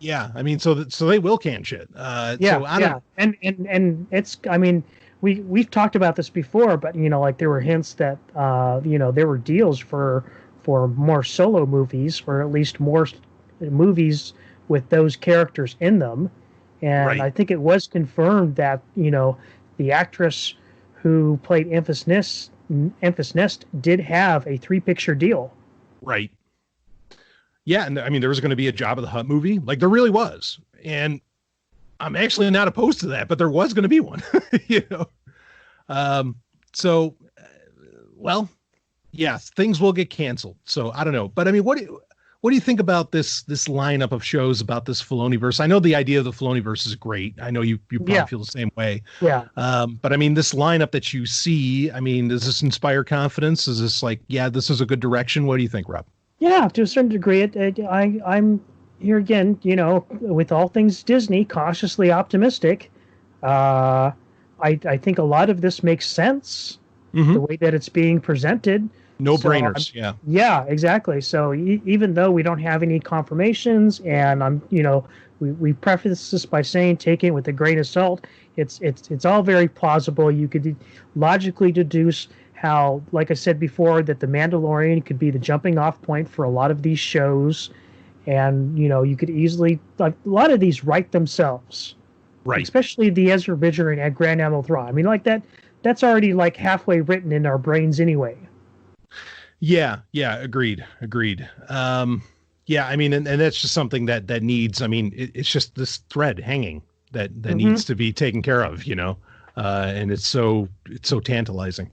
[SPEAKER 4] Yeah, I mean, so they will can shit. And
[SPEAKER 5] it's, I mean, we've talked about this before, but like there were hints that there were deals for more solo movies, or at least more movies with those characters in them, and I think it was confirmed that the actress who played Enfys Nest did have a 3-picture deal.
[SPEAKER 4] Right. Yeah, and I mean, there was going to be a Jabba the Hutt movie. Like, there really was. And I'm actually not opposed to that, but there was going to be one, So, well, yeah, things will get canceled. So I don't know. But I mean, what do you think about this lineup of shows about this Filoniverse? I know the idea of the Filoniverse is great. I know you probably feel the same way.
[SPEAKER 5] Yeah.
[SPEAKER 4] But I mean, this lineup that you see, I mean, does this inspire confidence? Is this like, yeah, this is a good direction? What do you think, Rob?
[SPEAKER 5] Yeah, to a certain degree. I'm here again, with all things Disney, cautiously optimistic. I think a lot of this makes sense. the way that it's being presented.
[SPEAKER 4] No brainers. Yeah.
[SPEAKER 5] Yeah, exactly. So even though we don't have any confirmations, and we preface this by saying take it with a grain of salt. It's all very plausible. You could logically deduce how, like I said before, that the Mandalorian could be the jumping off point for a lot of these shows, and you could easily, like, a lot of these write themselves,
[SPEAKER 4] right?
[SPEAKER 5] Especially the Ezra Bridger and Grand Admiral Thrawn. I mean, like that's already like halfway written in our brains anyway.
[SPEAKER 4] Yeah, agreed. Yeah, I mean, and that's just something that needs, I mean, it's just this thread hanging that needs to be taken care of, and it's so tantalizing.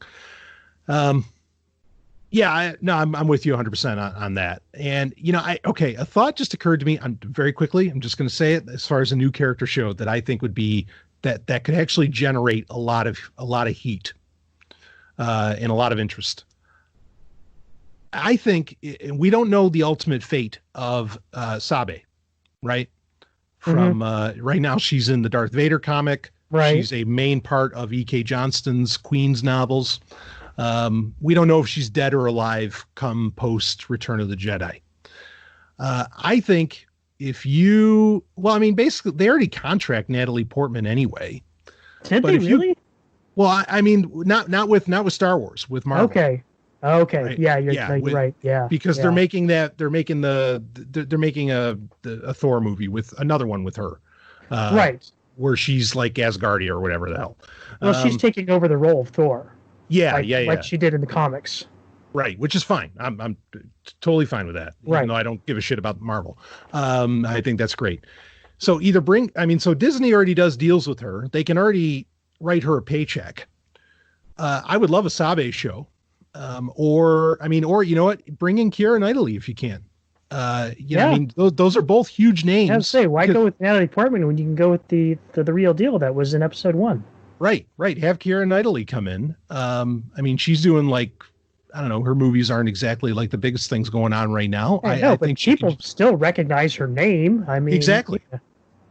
[SPEAKER 4] Yeah, I'm with you 100% on that. And, a thought just occurred to me very quickly. I'm just going to say it as far as a new character show that I think would be that could actually generate a lot of heat and a lot of interest. I think we don't know the ultimate fate of Sabe, right? From right now, she's in the Darth Vader comic.
[SPEAKER 5] Right.
[SPEAKER 4] She's a main part of E.K. Johnston's Queen's novels. We don't know if she's dead or alive come post Return of the Jedi. I think basically they already contract Natalie Portman anyway.
[SPEAKER 5] Did they really?
[SPEAKER 4] I mean, not with Star Wars, with Marvel.
[SPEAKER 5] Okay.
[SPEAKER 4] Right?
[SPEAKER 5] Yeah, you're right. Yeah,
[SPEAKER 4] because they're making a Thor movie with another one with her,
[SPEAKER 5] right?
[SPEAKER 4] Where she's like Asgardia or whatever the hell.
[SPEAKER 5] Well, she's taking over the role of Thor.
[SPEAKER 4] Yeah,
[SPEAKER 5] like she did in the comics.
[SPEAKER 4] Right, which is fine. I'm totally fine with that.
[SPEAKER 5] Right.
[SPEAKER 4] Even though I don't give a shit about Marvel. I think that's great. So so Disney already does deals with her. They can already write her a paycheck. I would love a Sabe show. Or you know what? Bring in Keira Knightley if you can. I mean, those are both huge names.
[SPEAKER 5] I was say, why go with Natalie Portman when you can go with the real deal that was in episode 1?
[SPEAKER 4] Right. Have Keira Knightley come in. I mean, she's doing I don't know, her movies aren't exactly like the biggest things going on right now.
[SPEAKER 5] I think people still recognize her name. I mean,
[SPEAKER 4] exactly.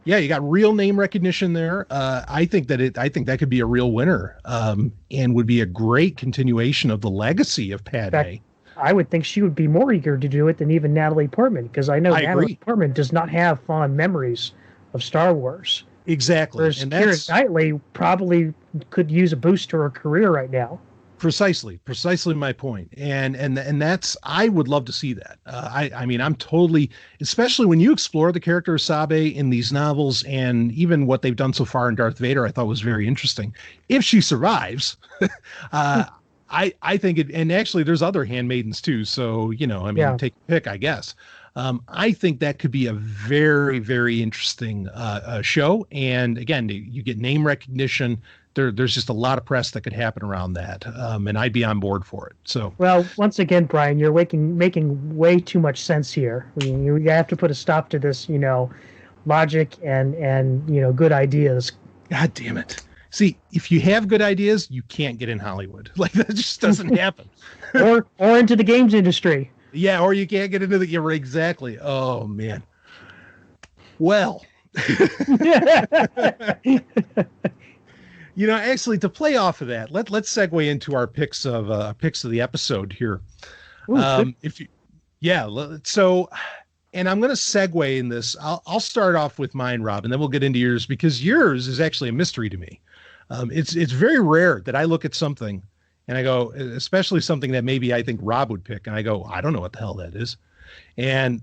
[SPEAKER 4] Yeah, you got real name recognition there. I think that could be a real winner, and would be a great continuation of the legacy of Padme.
[SPEAKER 5] In fact, I would think she would be more eager to do it than even Natalie Portman, because I know Natalie Portman does not have fond memories of Star Wars.
[SPEAKER 4] Exactly.
[SPEAKER 5] Whereas Keira Knightley probably could use a boost to her career right now.
[SPEAKER 4] Precisely my point. And that's, I would love to see that. I mean, I'm totally, especially when you explore the character of Sabe in these novels and even what they've done so far in Darth Vader, I thought was very interesting. If she survives, I think it, and actually there's other handmaidens too. So, take a pick, I guess. I think that could be a very, very interesting show. And again, you get name recognition. There's just a lot of press that could happen around that, and I'd be on board for it. So,
[SPEAKER 5] well, once again, Brian, you're making way too much sense here. You have to put a stop to this, logic and good ideas.
[SPEAKER 4] God damn it! See, if you have good ideas, you can't get in Hollywood. Like, that just doesn't happen.
[SPEAKER 5] or into the games industry.
[SPEAKER 4] Yeah, or you can't get into the exactly. Oh man. Well. Actually, to play off of that, let's segue into our picks of the episode here.
[SPEAKER 5] Ooh, and
[SPEAKER 4] I'm going to segue in this. I'll start off with mine, Rob, and then we'll get into yours, because yours is actually a mystery to me. It's very rare that I look at something and I go, especially something that maybe I think Rob would pick, and I go, I don't know what the hell that is, and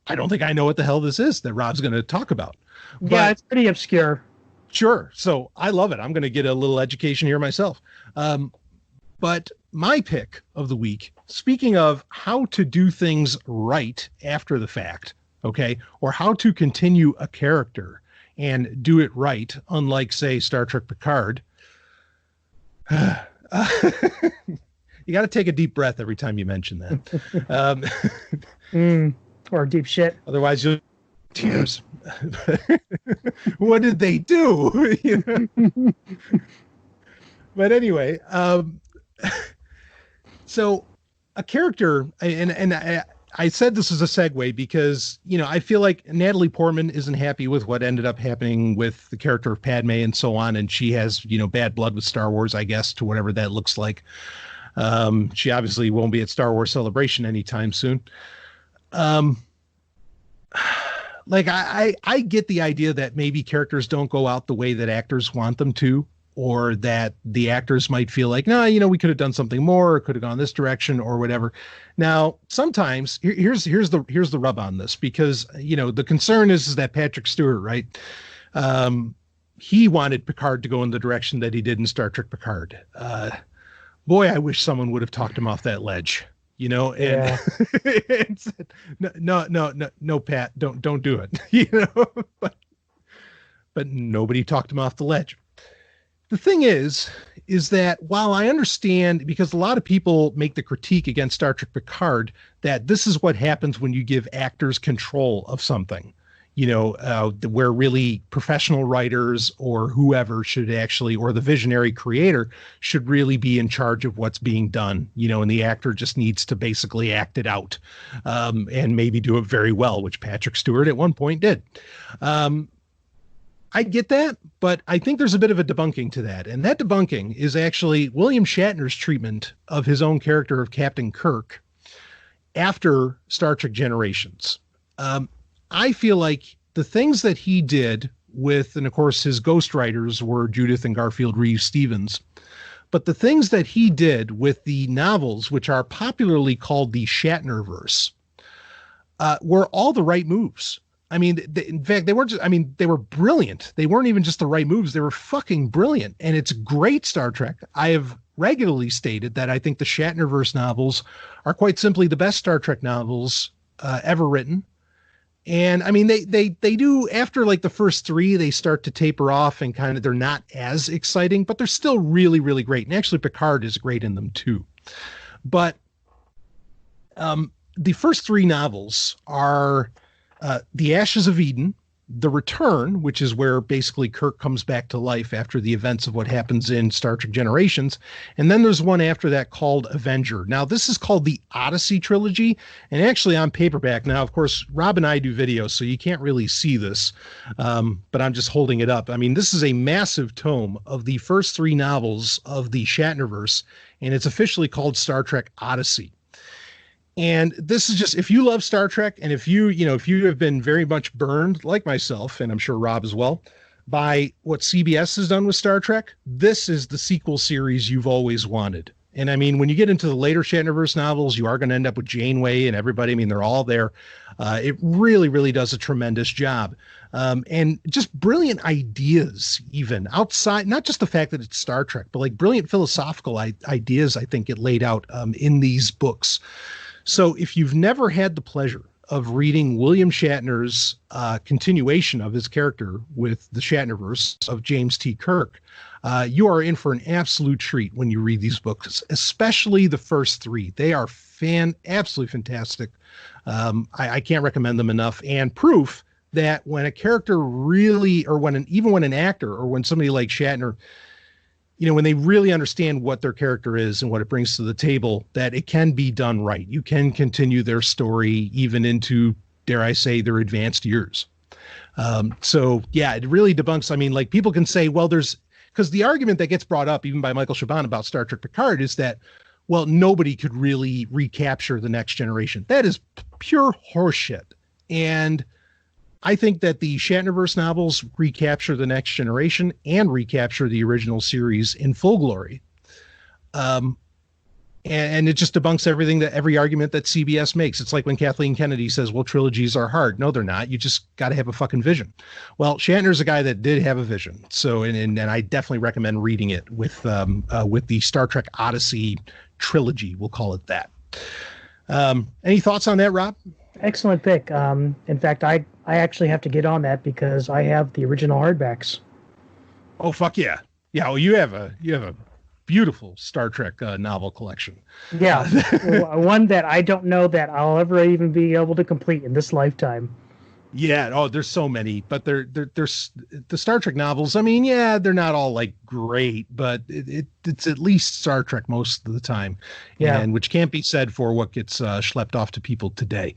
[SPEAKER 4] I don't think I know what the hell this is that Rob's going to talk about.
[SPEAKER 5] Yeah, it's pretty obscure.
[SPEAKER 4] Sure. So I love it. I'm going to get a little education here myself. But my pick of the week, speaking of how to do things right after the fact, okay, or how to continue a character and do it right, unlike, say, Star Trek Picard. You got to take a deep breath every time you mention that.
[SPEAKER 5] Or deep shit.
[SPEAKER 4] Otherwise, you'll tears. What did they do? But anyway, so a character, and I said this is a segue because, I feel like Natalie Portman isn't happy with what ended up happening with the character of Padme and so on. And she has, bad blood with Star Wars, I guess, to whatever that looks like. She obviously won't be at Star Wars Celebration anytime soon. I get the idea that maybe characters don't go out the way that actors want them to, or that the actors might feel like, no, we could have done something more, or could have gone this direction or whatever. Now, sometimes here's the rub on this, because, the concern is that Patrick Stewart, right? He wanted Picard to go in the direction that he did in Star Trek Picard. Boy, I wish someone would have talked him off that ledge, and, and said, no, Pat, don't do it, but nobody talked him off the ledge. The thing is that while I understand, because a lot of people make the critique against Star Trek Picard, that this is what happens when you give actors control of something, where really professional writers or whoever should actually, or the visionary creator should really be in charge of what's being done, and the actor just needs to basically act it out, and maybe do it very well, which Patrick Stewart at one point did. I get that, but I think there's a bit of a debunking to that. And that debunking is actually William Shatner's treatment of his own character of Captain Kirk after Star Trek Generations. I feel like the things that he did with, and of course his ghostwriters were Judith and Garfield Reeves-Stevens, but the things that he did with the novels, which are popularly called the Shatnerverse, were all the right moves. I mean, in fact, they weren't just, they were brilliant. They weren't even just the right moves. They were fucking brilliant. And it's great Star Trek. I have regularly stated that I think the Shatnerverse novels are quite simply the best Star Trek novels ever written. And they do, after like the first three, they start to taper off and kind of, they're not as exciting, but they're still really, really great. And actually Picard is great in them too. But the first three novels are The Ashes of Eden, The Return, which is where basically Kirk comes back to life after the events of what happens in Star Trek Generations. And then there's one after that called Avenger. Now, this is called the Odyssey trilogy, and actually on paperback. Now, of course, Rob and I do videos, so you can't really see this, but I'm just holding it up. This is a massive tome of the first three novels of the Shatnerverse, and it's officially called Star Trek Odyssey. And this is just, if you love Star Trek, and if you have been very much burned, like myself, and I'm sure Rob as well, by what CBS has done with Star Trek, this is the sequel series you've always wanted. And when you get into the later Shatnerverse novels, you are going to end up with Janeway and everybody. They're all there. It really, really does a tremendous job. And just brilliant ideas, even outside, not just the fact that it's Star Trek, but like brilliant philosophical ideas, I think, get laid out in these books. So if you've never had the pleasure of reading William Shatner's continuation of his character with the Shatnerverse of James T. Kirk, you are in for an absolute treat when you read these books, especially the first three. They are absolutely fantastic. I can't recommend them enough, and proof that when a character really, or when an actor, or when somebody like Shatner, when they really understand what their character is and what it brings to the table, that it can be done right. You can continue their story even into, dare I say, their advanced years. So yeah, it really debunks. People can say, well, because the argument that gets brought up even by Michael Chabon about Star Trek Picard is that, well, nobody could really recapture the Next Generation. That is pure horseshit. And I think that the Shatnerverse novels recapture the Next Generation and recapture the original series in full glory. And it just debunks every argument that CBS makes. It's like when Kathleen Kennedy says, well, trilogies are hard. No, they're not. You just got to have a fucking vision. Well, Shatner's a guy that did have a vision. So, and I definitely recommend reading it with the Star Trek Odyssey trilogy. We'll call it that. Any thoughts on that, Rob?
[SPEAKER 5] Excellent pick. In fact, I actually have to get on that because I have the original hardbacks.
[SPEAKER 4] Oh, fuck yeah. Yeah. Well, you have a beautiful Star Trek novel collection.
[SPEAKER 5] Yeah. One that I don't know that I'll ever even be able to complete in this lifetime.
[SPEAKER 4] Yeah. Oh, there's so many, but there's the Star Trek novels. I mean, yeah, they're not all like great, but it's at least Star Trek most of the time,
[SPEAKER 5] Yeah.
[SPEAKER 4] and which can't be said for what gets schlepped off to people today.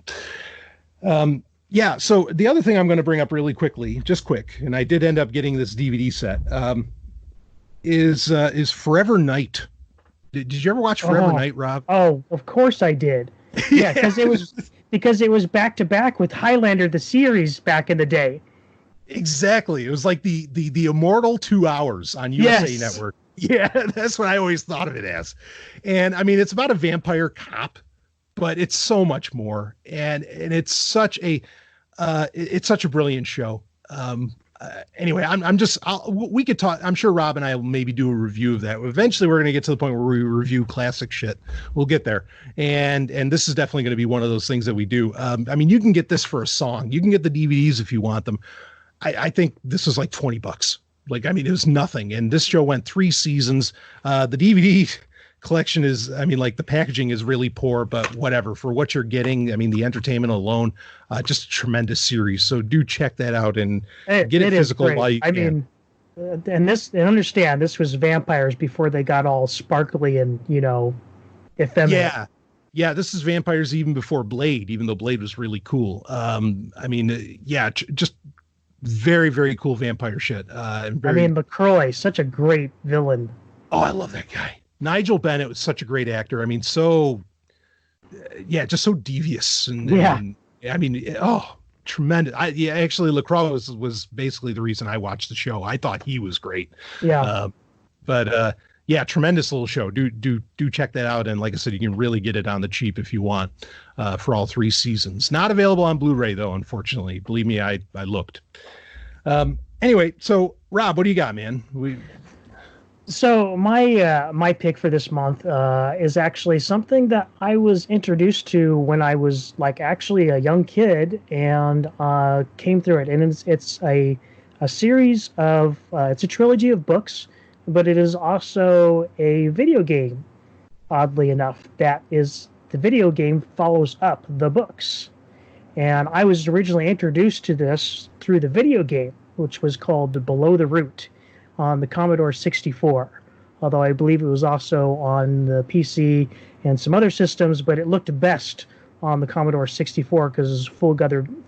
[SPEAKER 4] Yeah. So the other thing I'm going to bring up really quickly, just quick, and I did end up getting this DVD set, is Forever Night. Did you ever watch Forever Night, Rob?
[SPEAKER 5] Oh, of course I did. Yeah, because it was back to back with Highlander the series back in the day.
[SPEAKER 4] Exactly. It was like the immortal 2 hours on USA
[SPEAKER 5] Yes.
[SPEAKER 4] Network. Yeah, that's what I always thought of it as. And I mean, it's about a vampire cop, but it's so much more. And it's such a brilliant show. Anyway, we could talk. I'm sure Rob and I will maybe do a review of that. Eventually we're going to get to the point where we review classic shit. We'll get there. And this is definitely going to be one of those things that we do. I mean, you can get this for a song. You can get the DVDs if you want them. I think this was like $20. Like, I mean, it was nothing. And this show went 3 seasons. The DVD collection is, I mean, like the packaging is really poor, but whatever for what you're getting. I mean, the entertainment alone, just a tremendous series. So do check that out and get it physical while you can.
[SPEAKER 5] And understand this was vampires before they got all sparkly and, effeminate.
[SPEAKER 4] Yeah. This is vampires even before Blade, even though Blade was really cool. I mean, just very, very cool vampire shit.
[SPEAKER 5] LaCroix, such a great villain.
[SPEAKER 4] Oh, I love that guy. Nigel Bennett was such a great actor. I mean, just so devious. And I mean, tremendous. Actually, LaCroix was basically the reason I watched the show. I thought he was great.
[SPEAKER 5] Yeah.
[SPEAKER 4] Tremendous little show. Do check that out. And like I said, you can really get it on the cheap if you want, for all 3 seasons. Not available on Blu-ray though, unfortunately. Believe me, I looked. Anyway, so Rob, what do you got, man?
[SPEAKER 5] So my pick for this month is actually something that I was introduced to when I was like actually a young kid and came through it, and it's a series of it's a trilogy of books, but it is also a video game. Oddly enough, that is the video game follows up the books, and I was originally introduced to this through the video game, which was called Below the Root on the Commodore 64, although I believe it was also on the PC and some other systems, but it looked best on the Commodore 64 because it was a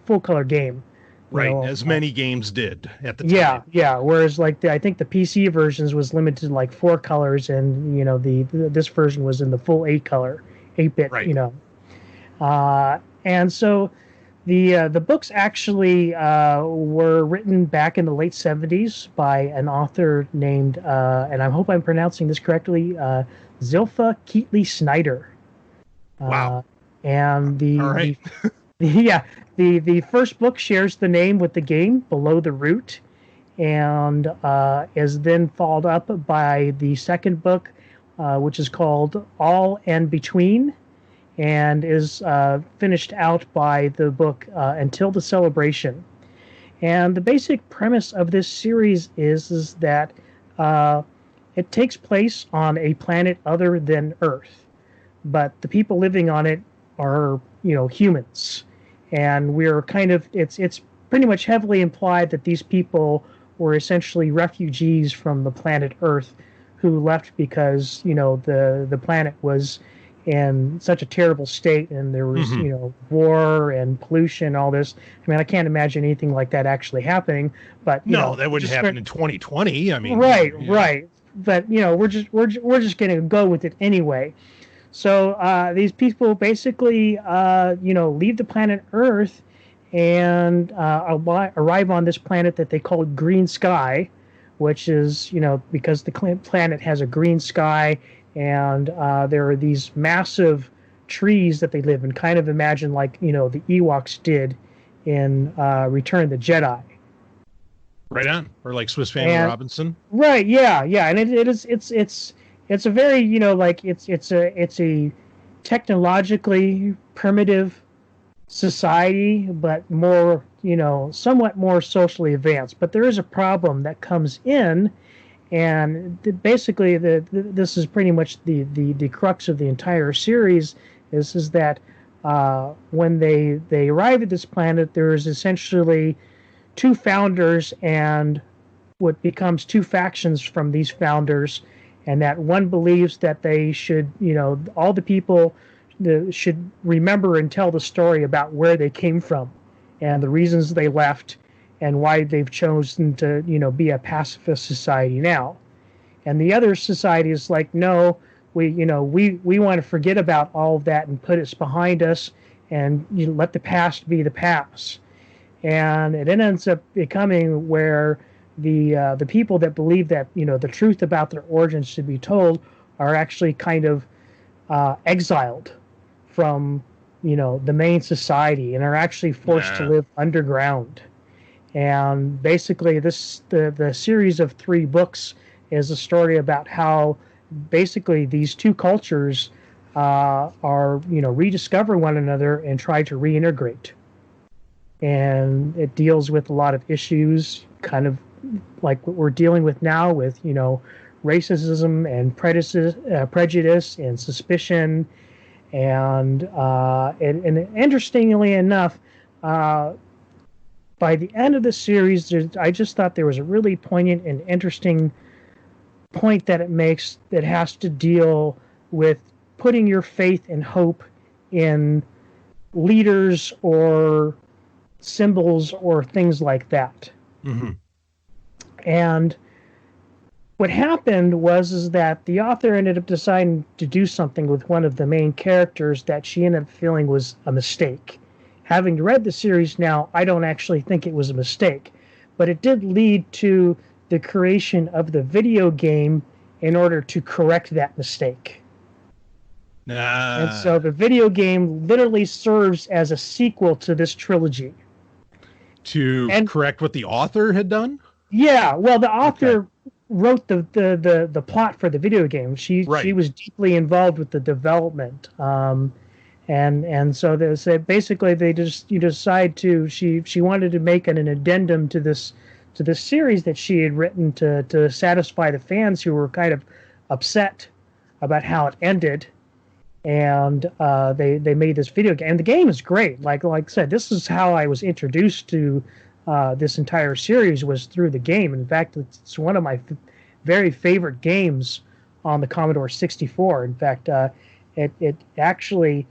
[SPEAKER 5] full color game.
[SPEAKER 4] Right, as many games did at the time.
[SPEAKER 5] Yeah. Whereas like I think the PC versions was limited to like 4 colors, and this version was in the full 8-bit. Right. And so the books actually were written back in the late 70s by an author named, and I hope I'm pronouncing this correctly, Zilpha Keatley Snyder.
[SPEAKER 4] Wow.
[SPEAKER 5] And
[SPEAKER 4] all right.
[SPEAKER 5] the first book shares the name with the game, Below the Root, and is then followed up by the second book, which is called All and Between, and is finished out by the book Until the Celebration. And the basic premise of this series is that it takes place on a planet other than Earth, but the people living on it are, humans. And we're kind of, it's pretty much heavily implied that these people were essentially refugees from the planet Earth who left because, the planet was in such a terrible state, and there was war and pollution and all this. I mean, I can't imagine anything like that actually happening, but
[SPEAKER 4] that wouldn't happen in 2020. I mean,
[SPEAKER 5] right, but we're just going to go with it anyway. So these people basically leave the planet Earth and arrive on this planet that they call Green Sky, which is because the planet has a green sky. And there are these massive trees that they live in. Kind of imagine like the Ewoks did in Return of the Jedi.
[SPEAKER 4] Right on, or like Swiss Family Robinson.
[SPEAKER 5] Right, yeah, and it's a very it's a technologically primitive society, but more somewhat more socially advanced. But there is a problem that comes in. And basically, this is pretty much the crux of the entire series is that when they arrive at this planet, there is essentially two founders and what becomes two factions from these founders, and that one believes that they should, all the people should remember and tell the story about where they came from and the reasons they left and why they've chosen to, be a pacifist society now. And the other society is like, no, we want to forget about all of that and put it behind us and let the past be the past. And it ends up becoming where the people that believe that, the truth about their origins should be told are actually kind of exiled from, the main society and are actually forced to live underground. And basically the series of 3 books is a story about how basically these two cultures are, rediscover one another and try to reintegrate. And it deals with a lot of issues, kind of like what we're dealing with now with, racism and prejudice and suspicion. And interestingly enough, by the end of the series, I just thought there was a really poignant and interesting point that it makes that has to deal with putting your faith and hope in leaders or symbols or things like that. Mm-hmm. And what happened was that the author ended up deciding to do something with one of the main characters that she ended up feeling was a mistake. Having read the series now, I don't actually think it was a mistake, but it did lead to the creation of the video game in order to correct that mistake. And so the video game literally serves as a sequel to this trilogy.
[SPEAKER 4] To correct what the author had done? Yeah,
[SPEAKER 5] well, the author wrote the plot for the video game. She was deeply involved with the development. And so they said basically you decide to she wanted to make an addendum to this series that she had written to satisfy the fans who were kind of upset about how it ended. And they made this video game, and the game is great. Like I said, this is how I was introduced to this entire series, was through the game. In fact, it's one of my very favorite games on the Commodore 64. In fact, it actually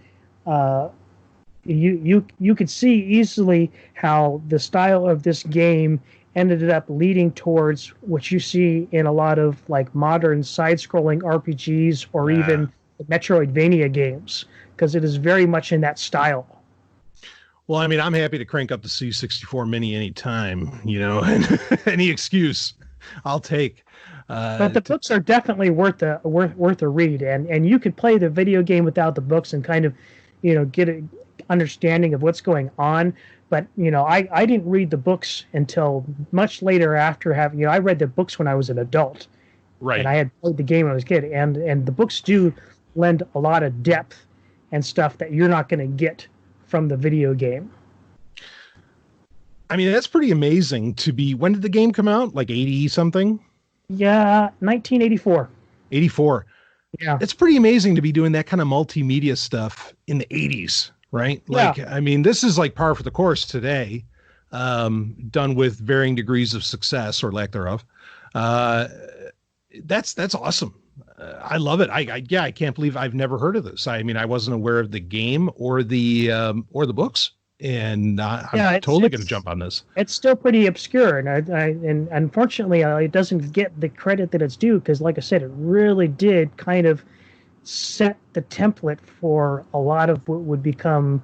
[SPEAKER 5] you could see easily how the style of this game ended up leading towards what you see in a lot of like modern side-scrolling RPGs or even Metroidvania games, because it is very much in that style.
[SPEAKER 4] Well, I mean, I'm happy to crank up the C64 Mini anytime, and any excuse I'll take.
[SPEAKER 5] But the books are definitely worth a read, and you could play the video game without the books and kind of, get an understanding of what's going on. But, I didn't read the books until much later after having, I read the books when I was an adult.
[SPEAKER 4] Right.
[SPEAKER 5] And I had played the game when I was a kid. And the books do lend a lot of depth and stuff that you're not going to get from the video game.
[SPEAKER 4] I mean, that's pretty amazing to be. When did the game come out? Like 80 something?
[SPEAKER 5] Yeah, 1984.
[SPEAKER 4] 84.
[SPEAKER 5] Yeah.
[SPEAKER 4] It's pretty amazing to be doing that kind of multimedia stuff in the 80s, right? Like, I mean, this is like par for the course today, done with varying degrees of success or lack thereof. That's awesome. I love it. I can't believe I've never heard of this. I mean, I wasn't aware of the game or the books, and I'm totally going to jump on this.
[SPEAKER 5] It's still pretty obscure, and unfortunately, it doesn't get the credit that it's due, because, like I said, it really did kind of set the template for a lot of what would become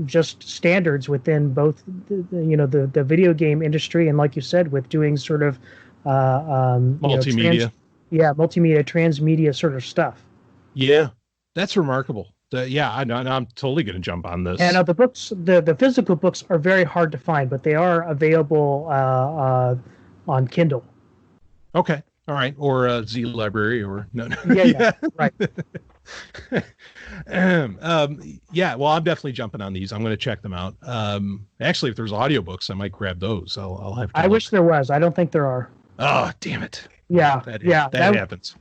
[SPEAKER 5] just standards within both the video game industry, and like you said, with doing sort of
[SPEAKER 4] multimedia.
[SPEAKER 5] Multimedia, transmedia sort of stuff.
[SPEAKER 4] Yeah, that's remarkable. I'm totally going to jump on this.
[SPEAKER 5] And the books, the physical books are very hard to find, but they are available on Kindle.
[SPEAKER 4] Okay, all right, or Z Library, or no.
[SPEAKER 5] Yeah, right.
[SPEAKER 4] Well, I'm definitely jumping on these. I'm going to check them out. Actually, if there's audiobooks, I might grab those. I'll have to
[SPEAKER 5] I wish there was. I don't think there are.
[SPEAKER 4] Oh, damn it.
[SPEAKER 5] Yeah,
[SPEAKER 4] that happens.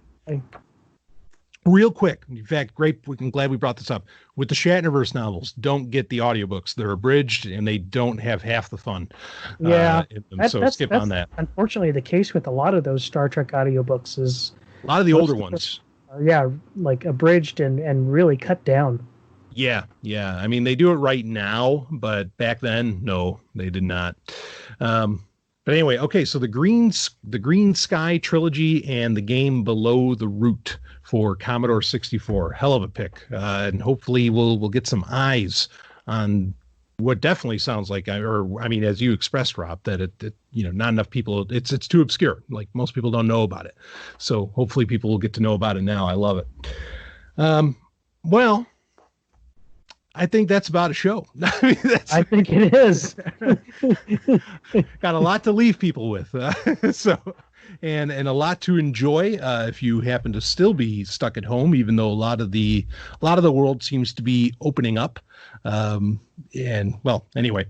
[SPEAKER 4] Real quick, in fact, great. I'm glad we brought this up. With the Shatnerverse novels, don't get the audiobooks. They're abridged and they don't have half the fun.
[SPEAKER 5] Yeah,
[SPEAKER 4] so skip on that.
[SPEAKER 5] Unfortunately, the case with a lot of those Star Trek audiobooks is
[SPEAKER 4] a lot of the older ones.
[SPEAKER 5] Like abridged and really cut down.
[SPEAKER 4] Yeah. I mean, they do it right now, but back then, no, they did not. But anyway, okay, so the Green Sky trilogy and the game Below the Root for Commodore 64, hell of a pick, and hopefully we'll get some eyes on what definitely sounds like, as you expressed, Rob, that it not enough people. It's too obscure. Like most people don't know about it, so hopefully people will get to know about it now. I love it. Well, I think that's about a show.
[SPEAKER 5] I think it is.
[SPEAKER 4] Got a lot to leave people with. And a lot to enjoy if you happen to still be stuck at home, even though a lot of the world seems to be opening up. Anyway,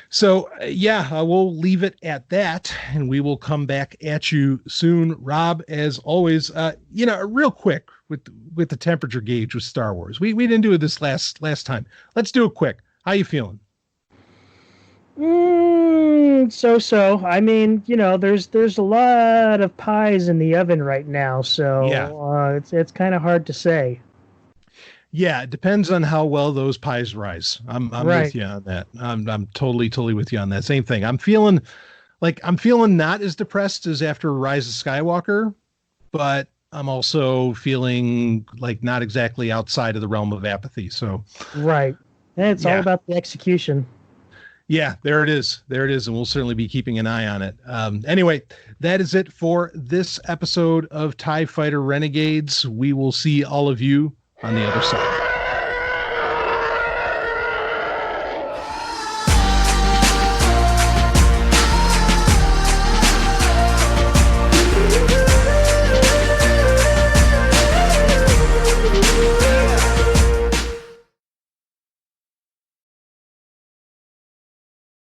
[SPEAKER 4] so we'll leave it at that, and we will come back at you soon. Rob, as always, real quick with the temperature gauge with Star Wars. We didn't do this last time. Let's do it quick. How you feeling?
[SPEAKER 5] So. I mean, there's a lot of pies in the oven right now, so it's kind of hard to say.
[SPEAKER 4] Yeah, it depends on how well those pies rise. I'm
[SPEAKER 5] right.
[SPEAKER 4] with you on that. I'm totally with you on that. Same thing. I'm feeling not as depressed as after Rise of Skywalker, but I'm also feeling like not exactly outside of the realm of apathy. So
[SPEAKER 5] right. And it's all about the execution.
[SPEAKER 4] Yeah, there it is. And we'll certainly be keeping an eye on it. Anyway, that is it for this episode of TIE Fighter Renegades. We will see all of you on the other side.